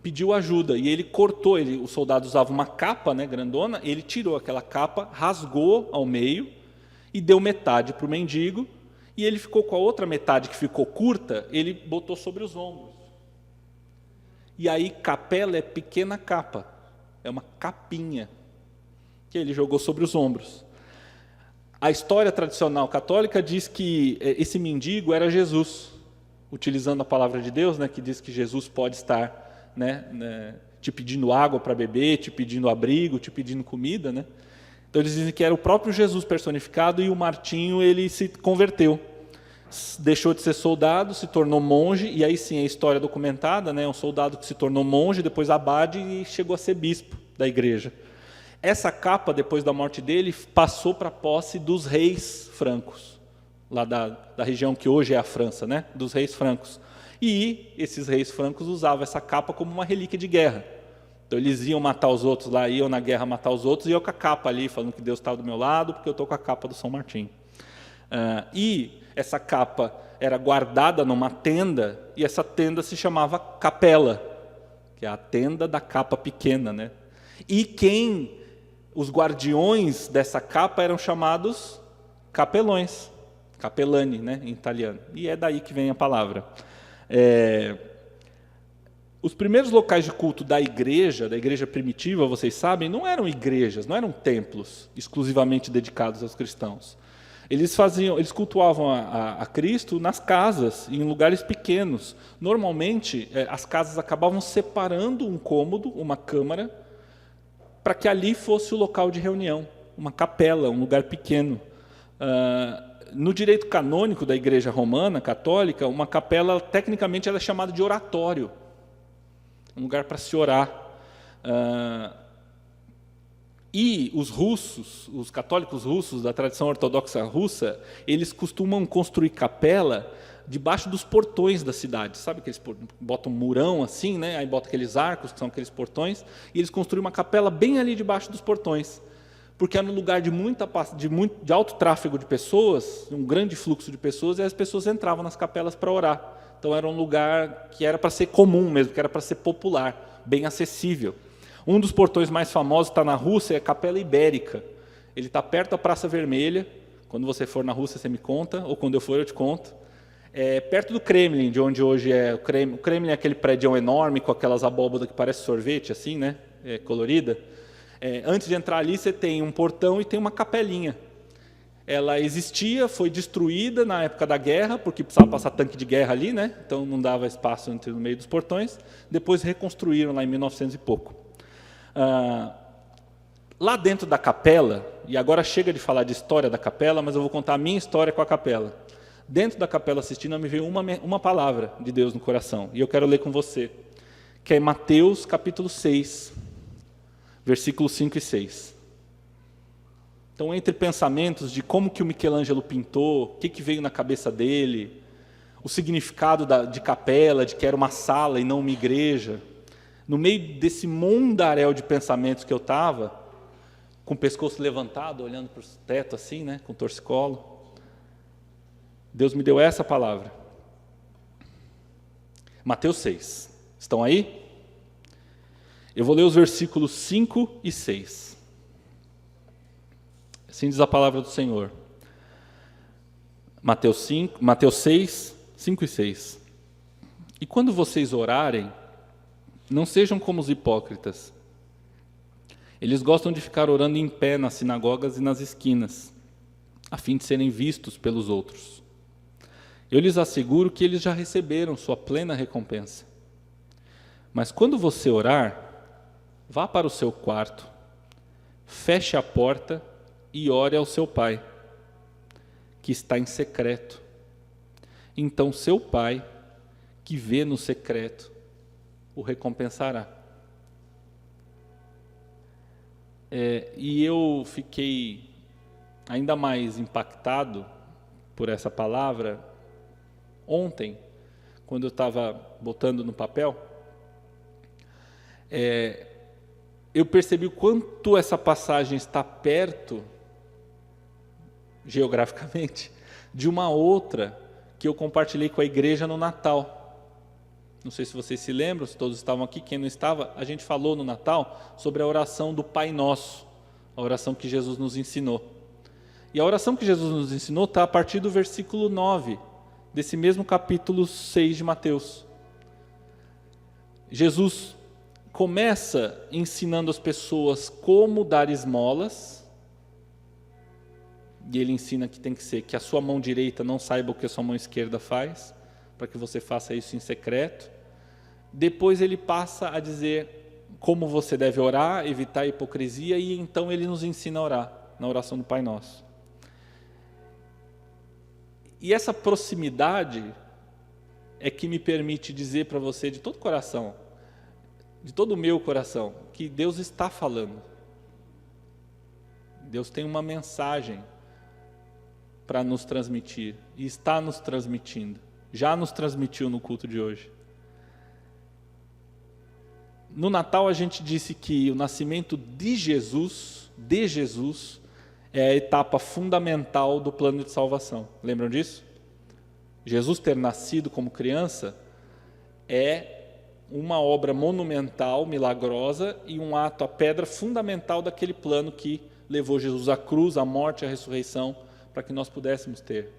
pediu ajuda, e ele cortou, o soldado usava uma capa, né, grandona, ele tirou aquela capa, rasgou ao meio e deu metade para o mendigo, e ele ficou com a outra metade que ficou curta, ele botou sobre os ombros. E aí capela é pequena capa, é uma capinha que ele jogou sobre os ombros. A história tradicional católica diz que esse mendigo era Jesus, utilizando a palavra de Deus, né, que diz que Jesus pode estar, né, te pedindo água para beber, te pedindo abrigo, te pedindo comida, né? Então eles dizem que era o próprio Jesus personificado, e o Martinho, ele se converteu, deixou de ser soldado, se tornou monge, e aí sim a história documentada, né, um soldado que se tornou monge, depois abade e chegou a ser bispo da igreja. Essa capa, depois da morte dele, passou para a posse dos reis francos, lá da região que hoje é a França, né, dos reis francos. E esses reis francos usavam essa capa como uma relíquia de guerra. Então eles iam matar os outros lá, iam na guerra matar os outros, e eu com a capa ali, falando que Deus estava do meu lado, porque eu estou com a capa do São Martinho. E essa capa era guardada numa tenda, e essa tenda se chamava capela, que é a tenda da capa pequena, né? E os guardiões dessa capa eram chamados capelões, capellani, né, em italiano. E é daí que vem a palavra. Os primeiros locais de culto da igreja primitiva, vocês sabem, não eram igrejas, não eram templos exclusivamente dedicados aos cristãos. Eles cultuavam a Cristo nas casas, em lugares pequenos. Normalmente, as casas acabavam separando um cômodo, uma câmara, para que ali fosse o local de reunião, uma capela, um lugar pequeno. No direito canônico da Igreja Romana, católica, uma capela, tecnicamente, ela é chamada de oratório, um lugar para se orar. E os católicos russos, da tradição ortodoxa russa, eles costumam construir capela debaixo dos portões da cidade. Sabe que eles botam um murão assim, né? Aí botam aqueles arcos, que são aqueles portões, e eles construem uma capela bem ali debaixo dos portões, porque era um lugar de alto tráfego de pessoas, um grande fluxo de pessoas, e as pessoas entravam nas capelas para orar. Então era um lugar que era para ser comum mesmo, que era para ser popular, bem acessível. Um dos portões mais famosos está na Rússia, é a Capela Ibérica. Ele está perto da Praça Vermelha. Quando você for na Rússia, você me conta, ou quando eu for, eu te conto. Perto do Kremlin, de onde hoje é o Kremlin. O Kremlin é aquele prédio enorme, com aquelas abóbadas que parece sorvete, assim, né? Colorida. Antes de entrar ali, você tem um portão e tem uma capelinha. Ela existia, foi destruída na época da guerra, porque precisava passar tanque de guerra ali, né? Então não dava espaço no meio dos portões. Depois reconstruíram lá em 1900 e pouco. Lá dentro da capela, e agora chega de falar de história da capela, mas eu vou contar a minha história com a capela. Dentro da Capela Sistina me veio uma palavra de Deus no coração, e eu quero ler com você, que é Mateus capítulo 6, versículos 5 e 6. Então, entre pensamentos de como que o Michelangelo pintou, o que veio na cabeça dele, o significado de capela, de que era uma sala e não uma igreja, no meio desse mundaréu de pensamentos que eu estava, com o pescoço levantado, olhando para o teto assim, né, com torcicolo, Deus me deu essa palavra. Mateus 6. Estão aí? Eu vou ler os versículos 5 e 6. Assim diz a palavra do Senhor. Mateus 6, 5 e 6. E quando vocês orarem, não sejam como os hipócritas. Eles gostam de ficar orando em pé nas sinagogas e nas esquinas, a fim de serem vistos pelos outros. Eu lhes asseguro que eles já receberam sua plena recompensa. Mas quando você orar, vá para o seu quarto, feche a porta e ore ao seu Pai, que está em secreto. Então seu Pai, que vê no secreto, o recompensará. E eu fiquei ainda mais impactado por essa palavra ontem, quando eu estava botando no papel. Eu percebi o quanto essa passagem está perto, geograficamente, de uma outra que eu compartilhei com a igreja no Natal. Não sei se vocês se lembram, se todos estavam aqui, quem não estava, a gente falou no Natal sobre a oração do Pai Nosso, a oração que Jesus nos ensinou. E a oração que Jesus nos ensinou está a partir do versículo 9, desse mesmo capítulo 6 de Mateus. Jesus começa ensinando as pessoas como dar esmolas, e ele ensina que tem que ser que a sua mão direita não saiba o que a sua mão esquerda faz, para que você faça isso em secreto. Depois ele passa a dizer como você deve orar, evitar a hipocrisia, e então ele nos ensina a orar, na oração do Pai Nosso. E essa proximidade é que me permite dizer para você de todo o coração, de todo o meu coração, que Deus está falando. Deus tem uma mensagem para nos transmitir, e está nos transmitindo, já nos transmitiu no culto de hoje. No Natal a gente disse que o nascimento de Jesus, é a etapa fundamental do plano de salvação. Lembram disso? Jesus ter nascido como criança é uma obra monumental, milagrosa, e um ato, a pedra fundamental daquele plano que levou Jesus à cruz, à morte e à ressurreição, para que nós pudéssemos ter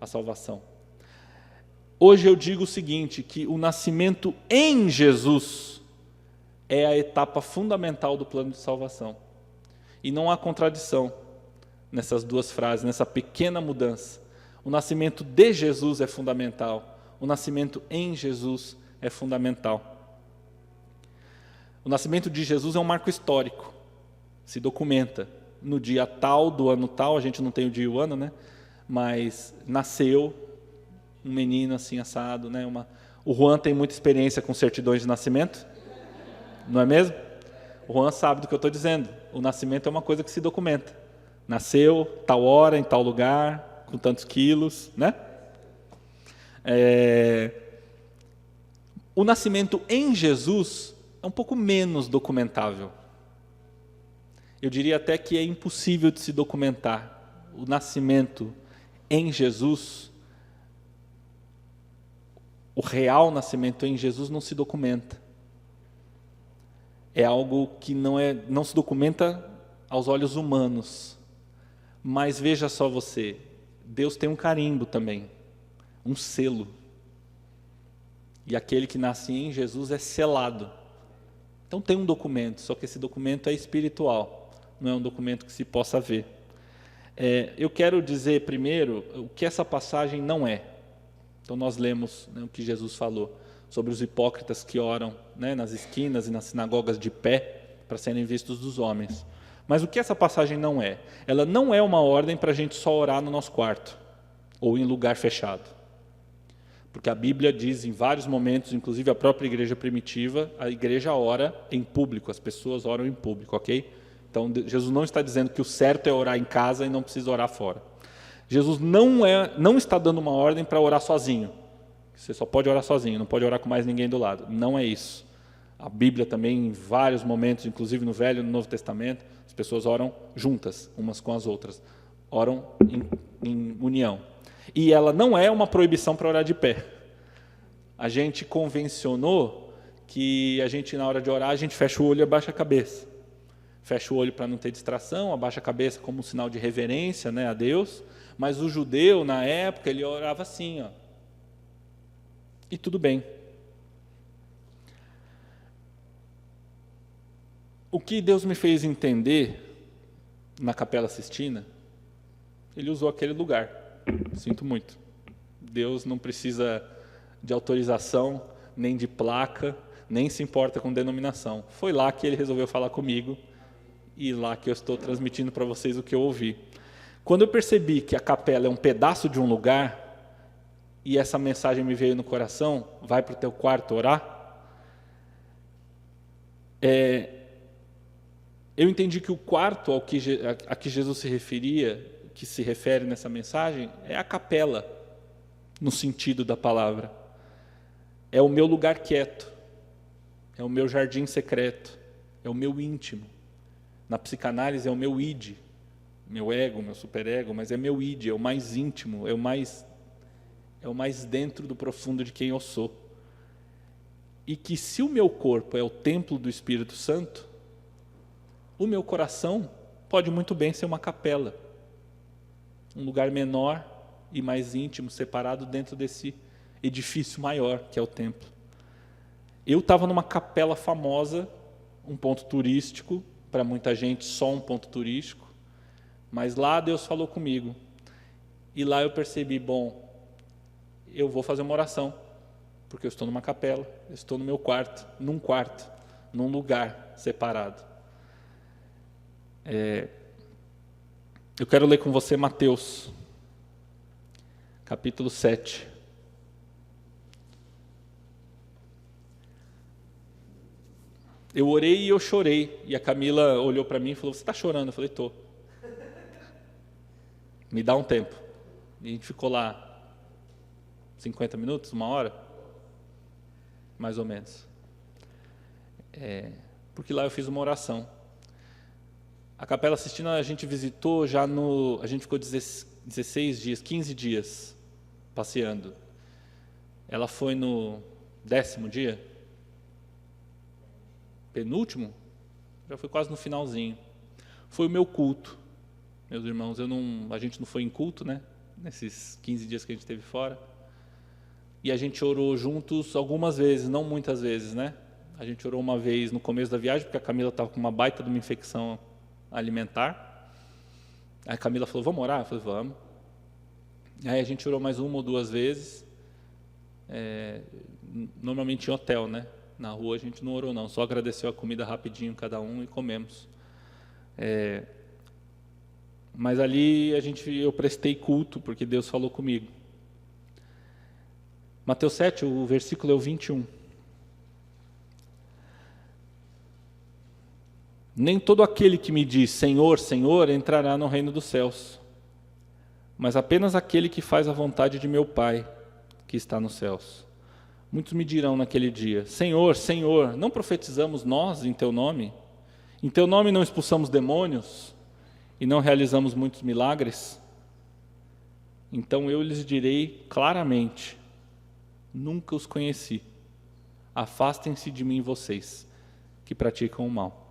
a salvação. Hoje eu digo o seguinte, que o nascimento em Jesus é a etapa fundamental do plano de salvação. E não há contradição nessas duas frases, nessa pequena mudança. O nascimento de Jesus é fundamental, o nascimento em Jesus é fundamental. O nascimento de Jesus é um marco histórico, se documenta. No dia tal, do ano tal, a gente não tem o dia e o ano, né? Mas nasceu um menino assim assado, né? O Juan tem muita experiência com certidões de nascimento, não é mesmo? O Juan sabe do que eu estou dizendo. O nascimento é uma coisa que se documenta. Nasceu, tal hora, em tal lugar, com tantos quilos, né? O nascimento em Jesus é um pouco menos documentável. Eu diria até que é impossível de se documentar. O nascimento em Jesus, o real nascimento em Jesus não se documenta. É algo que não se documenta aos olhos humanos. Mas veja só você, Deus tem um carimbo também, um selo. E aquele que nasce em Jesus é selado. Então tem um documento, só que esse documento é espiritual, não é um documento que se possa ver. Eu quero dizer primeiro o que essa passagem não é. Então nós lemos, né, o que Jesus falou sobre os hipócritas que oram, né, nas esquinas e nas sinagogas de pé para serem vistos dos homens. Mas o que essa passagem não é? Ela não é uma ordem para a gente só orar no nosso quarto ou em lugar fechado. Porque a Bíblia diz em vários momentos, inclusive a própria igreja primitiva, a igreja ora em público, as pessoas oram em público, ok? Então Jesus não está dizendo que o certo é orar em casa e não precisa orar fora. Jesus não está dando uma ordem para orar sozinho. Você só pode orar sozinho, não pode orar com mais ninguém do lado. Não é isso. A Bíblia também, em vários momentos, inclusive no Velho e no Novo Testamento, as pessoas oram juntas, umas com as outras. Oram em união. E ela não é uma proibição para orar de pé. A gente convencionou que a gente, na hora de orar, a gente fecha o olho e abaixa a cabeça. Fecha o olho para não ter distração, abaixa a cabeça como um sinal de reverência, né, a Deus. Mas o judeu, na época, ele orava assim, ó. E tudo bem. O que Deus me fez entender na Capela Sistina, ele usou aquele lugar. Sinto muito. Deus não precisa de autorização, nem de placa, nem se importa com denominação. Foi lá que ele resolveu falar comigo e lá que eu estou transmitindo para vocês o que eu ouvi. Quando eu percebi que a capela é um pedaço de um lugar e essa mensagem me veio no coração, vai para o teu quarto orar, eu entendi que o quarto a que Jesus se referia, que se refere nessa mensagem, é a capela, no sentido da palavra. É o meu lugar quieto, é o meu jardim secreto, é o meu íntimo. Na psicanálise é o meu id, meu ego, meu superego, mas é meu id, é o mais íntimo, é o mais dentro do profundo de quem eu sou. E que se o meu corpo é o templo do Espírito Santo, o meu coração pode muito bem ser uma capela, um lugar menor e mais íntimo, separado dentro desse edifício maior que é o templo. Eu estava numa capela famosa, um ponto turístico, para muita gente só um ponto turístico, mas lá Deus falou comigo. E lá eu percebi, bom, eu vou fazer uma oração, porque eu estou numa capela, eu estou no meu quarto, num lugar separado. Eu quero ler com você Mateus, capítulo 7. Eu orei e eu chorei, e a Camila olhou para mim e falou, você está chorando? Eu falei, estou. Me dá um tempo. E a gente ficou lá 50 minutos, 1 hora, mais ou menos. Porque lá eu fiz uma oração. A Capela Sistina a gente visitou a gente ficou 16 dias, 15 dias passeando. Ela foi no 10º dia? Penúltimo? Já foi quase no finalzinho. Foi o meu culto. Meus irmãos, a gente não foi em culto, né? Nesses 15 dias que a gente esteve fora. E a gente orou juntos algumas vezes, não muitas vezes, né? A gente orou uma vez no começo da viagem, porque a Camila estava com uma baita de uma infecção alimentar. Aí a Camila falou, vamos orar? Eu falei, vamos. Aí a gente orou mais 1 ou 2 vezes. Normalmente em hotel, né? Na rua a gente não orou não, só agradeceu a comida rapidinho cada um e comemos. Mas ali eu prestei culto, porque Deus falou comigo. Mateus 7, o versículo é o 21. Nem todo aquele que me diz Senhor, Senhor, entrará no reino dos céus, mas apenas aquele que faz a vontade de meu Pai, que está nos céus. Muitos me dirão naquele dia, Senhor, Senhor, não profetizamos nós em Teu nome? Em Teu nome não expulsamos demônios? E não realizamos muitos milagres? Então eu lhes direi claramente, nunca os conheci. Afastem-se de mim vocês, que praticam o mal.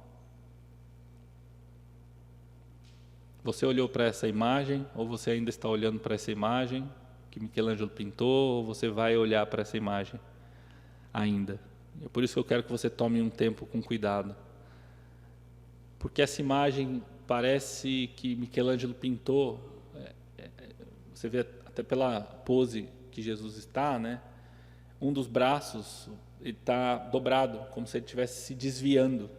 Você olhou para essa imagem, ou você ainda está olhando para essa imagem que Michelangelo pintou, ou você vai olhar para essa imagem ainda? É por isso que eu quero que você tome um tempo com cuidado. Porque essa imagem parece que Michelangelo pintou, você vê até pela pose que Jesus está, né? Um dos braços está dobrado, como se ele estivesse se desviando,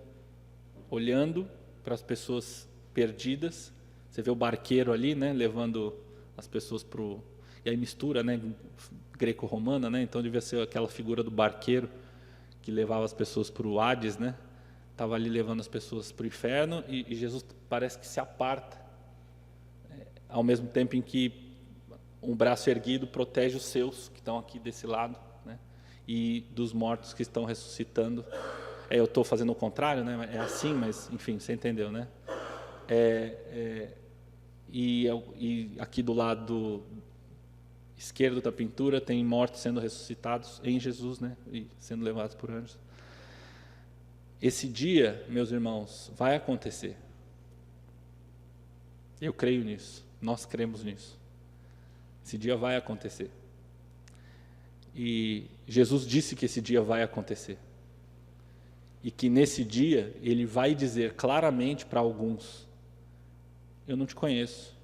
olhando para as pessoas perdidas. Você vê o barqueiro ali, né? Levando as pessoas para o... E aí mistura, né? Greco-romana, né? Então devia ser aquela figura do barqueiro que levava as pessoas para o Hades, né? Estava ali levando as pessoas para o inferno e Jesus parece que se aparta, ao mesmo tempo em que um braço erguido protege os seus que estão aqui desse lado, né? E dos mortos que estão ressuscitando. Eu estou fazendo o contrário, né? É assim, mas enfim, você entendeu, né? E aqui do lado esquerdo da pintura tem mortos sendo ressuscitados em Jesus, né? E sendo levados por anjos. Esse dia, meus irmãos, vai acontecer. Eu creio nisso. Nós cremos nisso. Esse dia vai acontecer. E Jesus disse que esse dia vai acontecer. E que nesse dia Ele vai dizer claramente para alguns, eu não te conheço.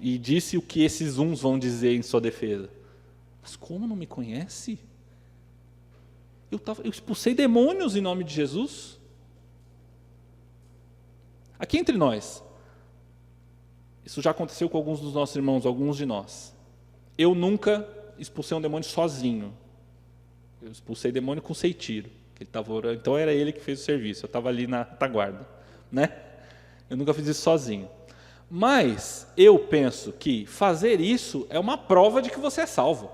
E disse o que esses uns vão dizer em sua defesa. Mas como não me conhece? Eu expulsei demônios em nome de Jesus. Aqui entre nós, isso já aconteceu com alguns dos nossos irmãos, alguns de nós. Eu nunca expulsei um demônio sozinho. Eu expulsei demônio com Seitiro, que ele estava orando. Então era ele que fez o serviço. Eu estava ali na retaguarda, né? Eu nunca fiz isso sozinho. Mas eu penso que fazer isso é uma prova de que você é salvo.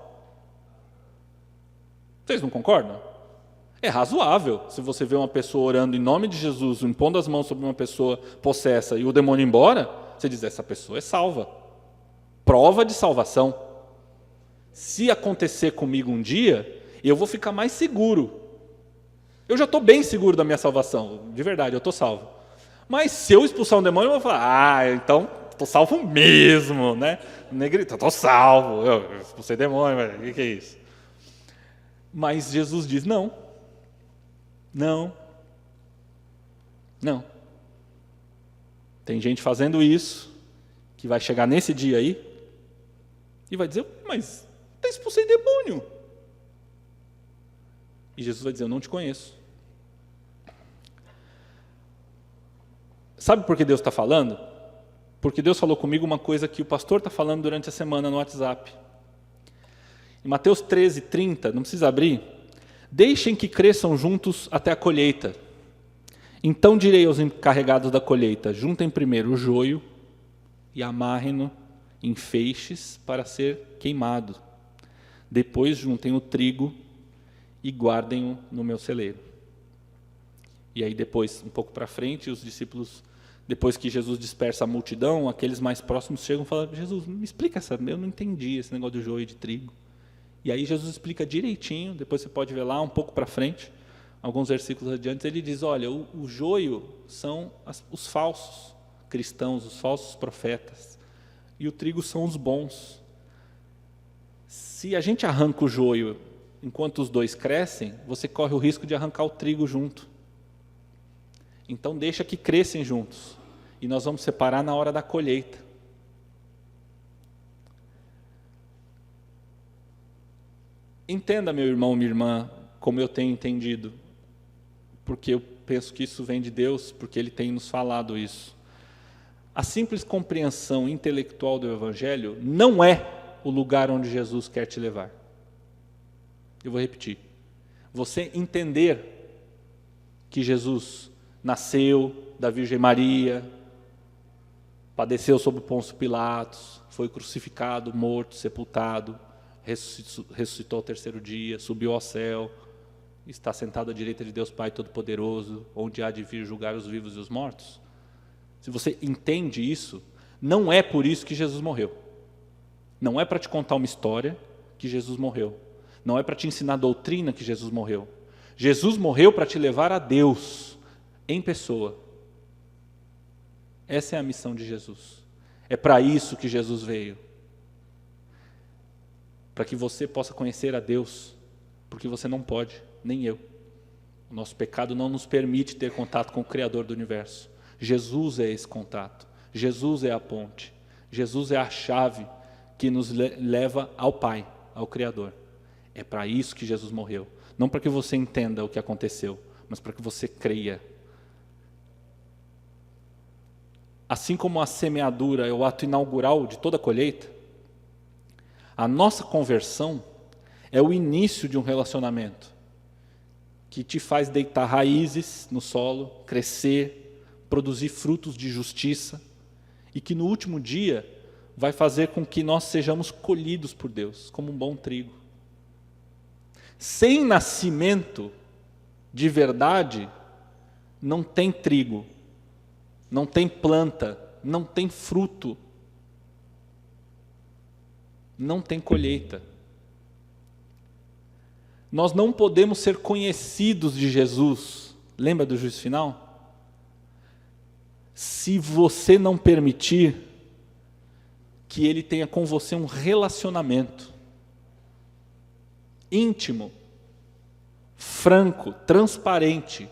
Vocês não concordam? É razoável. Se você vê uma pessoa orando em nome de Jesus, impondo as mãos sobre uma pessoa possessa e o demônio ir embora, você diz, essa pessoa é salva. Prova de salvação. Se acontecer comigo um dia, eu vou ficar mais seguro. Eu já estou bem seguro da minha salvação. De verdade, eu estou salvo. Mas se eu expulsar um demônio, eu vou falar, então estou salvo mesmo, né? Negrito, estou salvo. Eu expulsei demônio, mas o que é isso? Mas Jesus diz: não, não, não. Tem gente fazendo isso, que vai chegar nesse dia aí, e vai dizer: mas até expulsei demônio. E Jesus vai dizer: eu não te conheço. Sabe por que Deus está falando? Porque Deus falou comigo uma coisa que o pastor está falando durante a semana no WhatsApp. Em Mateus 13:30, não precisa abrir. Deixem que cresçam juntos até a colheita. Então direi aos encarregados da colheita: juntem primeiro o joio e amarrem-no em feixes para ser queimado. Depois juntem o trigo e guardem-o no meu celeiro. E aí depois, um pouco para frente, os discípulos, depois que Jesus dispersa a multidão, aqueles mais próximos chegam e falam: Jesus, me explica eu não entendi esse negócio de joio e de trigo. E aí Jesus explica direitinho, depois você pode ver lá um pouco para frente, alguns versículos adiante, ele diz: olha, o joio são os falsos cristãos, os falsos profetas, e o trigo são os bons. Se a gente arranca o joio enquanto os dois crescem, você corre o risco de arrancar o trigo junto. Então deixa que crescem juntos, e nós vamos separar na hora da colheita. Entenda, meu irmão, minha irmã, como eu tenho entendido, porque eu penso que isso vem de Deus, porque Ele tem nos falado isso. A simples compreensão intelectual do Evangelho não é o lugar onde Jesus quer te levar. Eu vou repetir. Você entender que Jesus nasceu da Virgem Maria, padeceu sob Pôncio Pilatos, foi crucificado, morto, sepultado, ressuscitou ao terceiro dia, subiu ao céu, está sentado à direita de Deus Pai Todo-Poderoso, onde há de vir julgar os vivos e os mortos. Se você entende isso, não é por isso que Jesus morreu. Não é para te contar uma história que Jesus morreu. Não é para te ensinar doutrina que Jesus morreu. Jesus morreu para te levar a Deus em pessoa. Essa é a missão de Jesus. É para isso que Jesus veio. Para que você possa conhecer a Deus, porque você não pode, nem eu. O nosso pecado não nos permite ter contato com o Criador do universo. Jesus é esse contato. Jesus é a ponte. Jesus é a chave que nos leva ao Pai, ao Criador. É para isso que Jesus morreu. Não para que você entenda o que aconteceu, mas para que você creia. Assim como a semeadura é o ato inaugural de toda a colheita, a nossa conversão é o início de um relacionamento que te faz deitar raízes no solo, crescer, produzir frutos de justiça e que no último dia vai fazer com que nós sejamos colhidos por Deus como um bom trigo. Sem nascimento de verdade, não tem trigo, não tem planta, não tem fruto, não tem colheita. Nós não podemos ser conhecidos de Jesus, lembra do juízo final? Se você não permitir que Ele tenha com você um relacionamento íntimo, franco, transparente.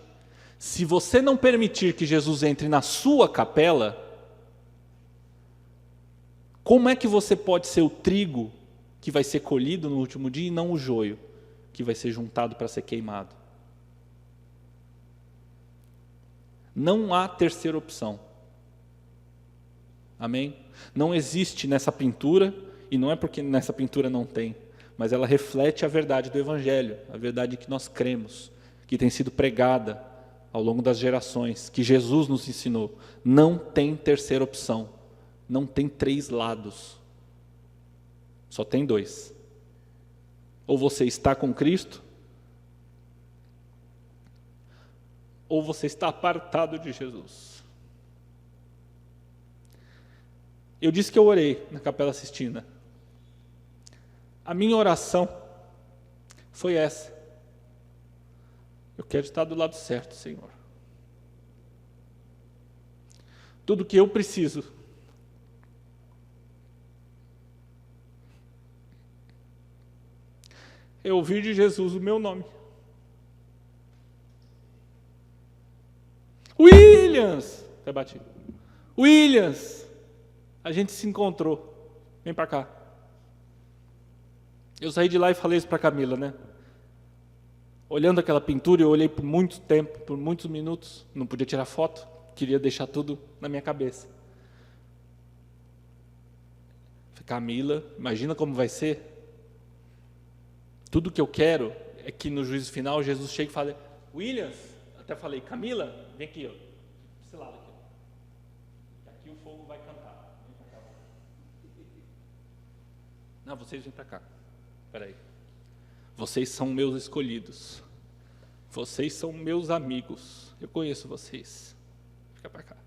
Se você não permitir que Jesus entre na sua capela, como é que você pode ser o trigo que vai ser colhido no último dia e não o joio que vai ser juntado para ser queimado? Não há terceira opção. Amém? Não existe nessa pintura, e não é porque nessa pintura não tem, mas ela reflete a verdade do Evangelho, a verdade que nós cremos, que tem sido pregada ao longo das gerações, que Jesus nos ensinou. Não tem terceira opção, não tem três lados, só tem dois. Ou você está com Cristo, ou você está apartado de Jesus. Eu disse que eu orei na Capela Sistina. A minha oração foi essa: eu quero estar do lado certo, Senhor. Tudo que eu preciso é ouvir de Jesus o meu nome. Williams! Até bati. Williams! A gente se encontrou. Vem para cá. Eu saí de lá e falei isso para Camila, né? Olhando aquela pintura, eu olhei por muito tempo, por muitos minutos. Não podia tirar foto. Queria deixar tudo na minha cabeça. Falei, Camila, imagina como vai ser. Tudo que eu quero é que no juízo final Jesus chegue e fale, Williams, até falei, Camila, vem aqui, ó, desse lado aqui. Aqui o fogo vai cantar. Vem pra cá. Não, vocês vêm para cá. Espera aí. Vocês são meus escolhidos. Vocês são meus amigos. Eu conheço vocês. Fica para cá.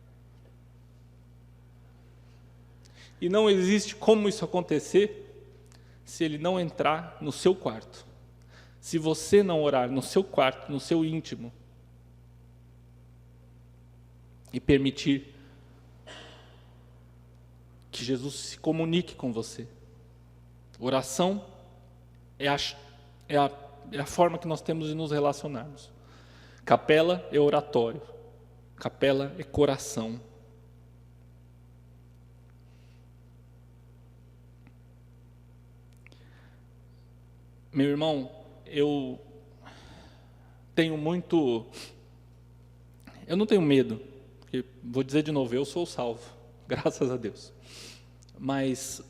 E não existe como isso acontecer se ele não entrar no seu quarto. Se você não orar no seu quarto, no seu íntimo, e permitir que Jesus se comunique com você. Oração é a forma que nós temos de nos relacionarmos. Capela é oratório. Capela é coração. Meu irmão, eu não tenho medo, porque, vou dizer de novo, eu sou salvo, graças a Deus. Mas,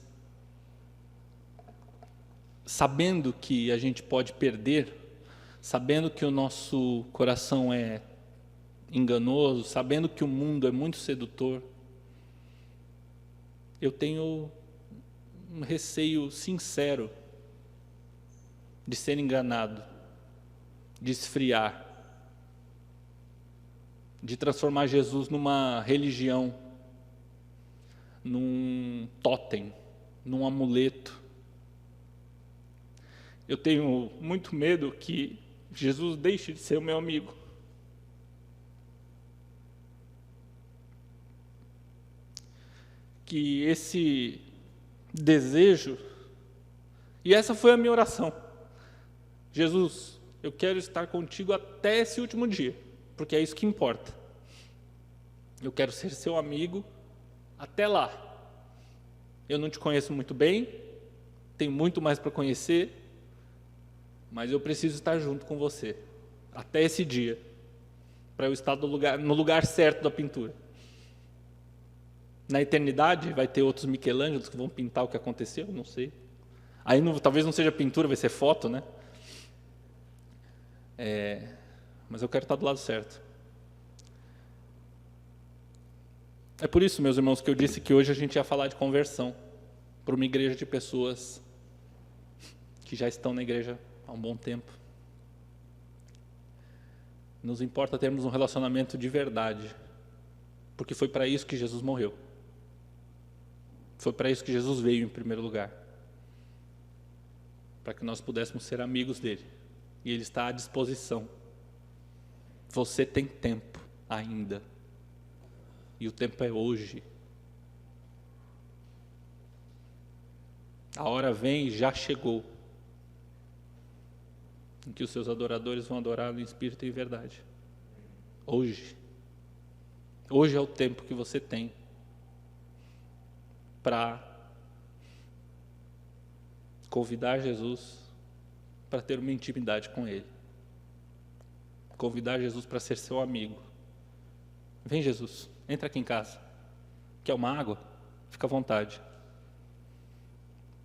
sabendo que a gente pode perder, sabendo que o nosso coração é enganoso, sabendo que o mundo é muito sedutor, eu tenho um receio sincero de ser enganado, de esfriar, de transformar Jesus numa religião, num totem, num amuleto. Eu tenho muito medo que Jesus deixe de ser o meu amigo. Que esse desejo, e essa foi a minha oração, Jesus, eu quero estar contigo até esse último dia, porque é isso que importa. Eu quero ser seu amigo até lá. Eu não te conheço muito bem, tenho muito mais para conhecer, mas eu preciso estar junto com você até esse dia, para eu estar no lugar certo da pintura. Na eternidade vai ter outros Michelangelos que vão pintar o que aconteceu, não sei. Aí talvez não seja pintura, vai ser foto, né? Mas eu quero estar do lado certo. É por isso, meus irmãos, que eu disse que hoje a gente ia falar de conversão para uma igreja de pessoas que já estão na igreja há um bom tempo. Nos importa termos um relacionamento de verdade, porque foi para isso que Jesus morreu. Foi para isso que Jesus veio em primeiro lugar, para que nós pudéssemos ser amigos dele. E ele está à disposição. Você tem tempo ainda. E o tempo é hoje. A hora vem e já chegou, em que os seus adoradores vão adorar no espírito e em verdade. Hoje. Hoje é o tempo que você tem para convidar Jesus para ter uma intimidade com Ele. Convidar Jesus para ser seu amigo. Vem, Jesus, entra aqui em casa. Quer uma água? Fica à vontade.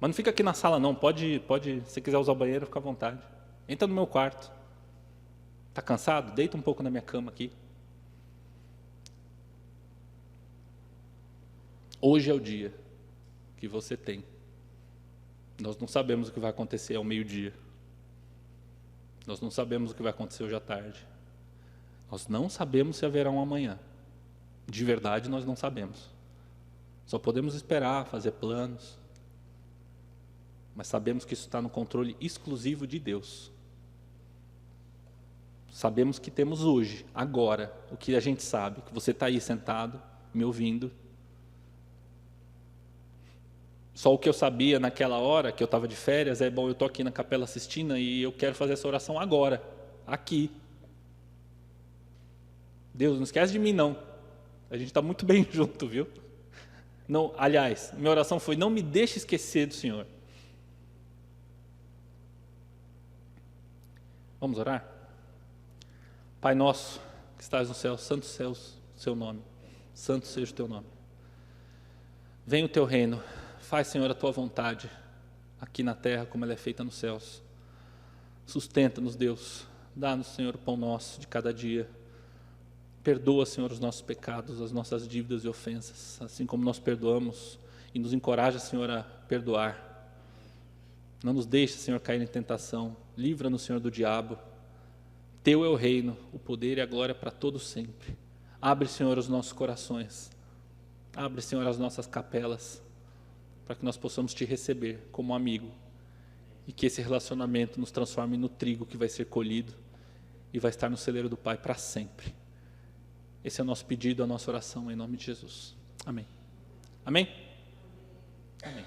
Mas não fica aqui na sala não, pode, se quiser usar o banheiro, fica à vontade. Entra no meu quarto. Está cansado? Deita um pouco na minha cama aqui. Hoje é o dia que você tem. Nós não sabemos o que vai acontecer ao meio-dia. Nós não sabemos o que vai acontecer hoje à tarde. Nós não sabemos se haverá um amanhã. De verdade, nós não sabemos. Só podemos esperar, fazer planos. Mas sabemos que isso está no controle exclusivo de Deus. Sabemos que temos hoje, agora, o que a gente sabe, que você está aí sentado, me ouvindo. Só o que eu sabia naquela hora, que eu estava de férias, é bom, eu estou aqui na Capela Sistina e eu quero fazer essa oração agora, aqui. Deus, não esquece de mim não. A gente está muito bem junto, viu? Não, aliás, minha oração foi: não me deixe esquecer do Senhor. Vamos orar? Pai nosso, que estás no céu, santo seja o seu nome, santo seja o teu nome. Venha o teu reino, faz, Senhor, a tua vontade, aqui na terra como ela é feita nos céus. Sustenta-nos, Deus, dá-nos, Senhor, o pão nosso de cada dia. Perdoa, Senhor, os nossos pecados, as nossas dívidas e ofensas, assim como nós perdoamos, e nos encoraja, Senhor, a perdoar. Não nos deixe, Senhor, cair em tentação. Livra-nos, Senhor, do diabo. Teu é o reino, o poder e a glória para todos sempre. Abre, Senhor, os nossos corações. Abre, Senhor, as nossas capelas, para que nós possamos te receber como amigo, e que esse relacionamento nos transforme no trigo que vai ser colhido e vai estar no celeiro do Pai para sempre. Esse é o nosso pedido, a nossa oração, em nome de Jesus. Amém. Amém? Amém.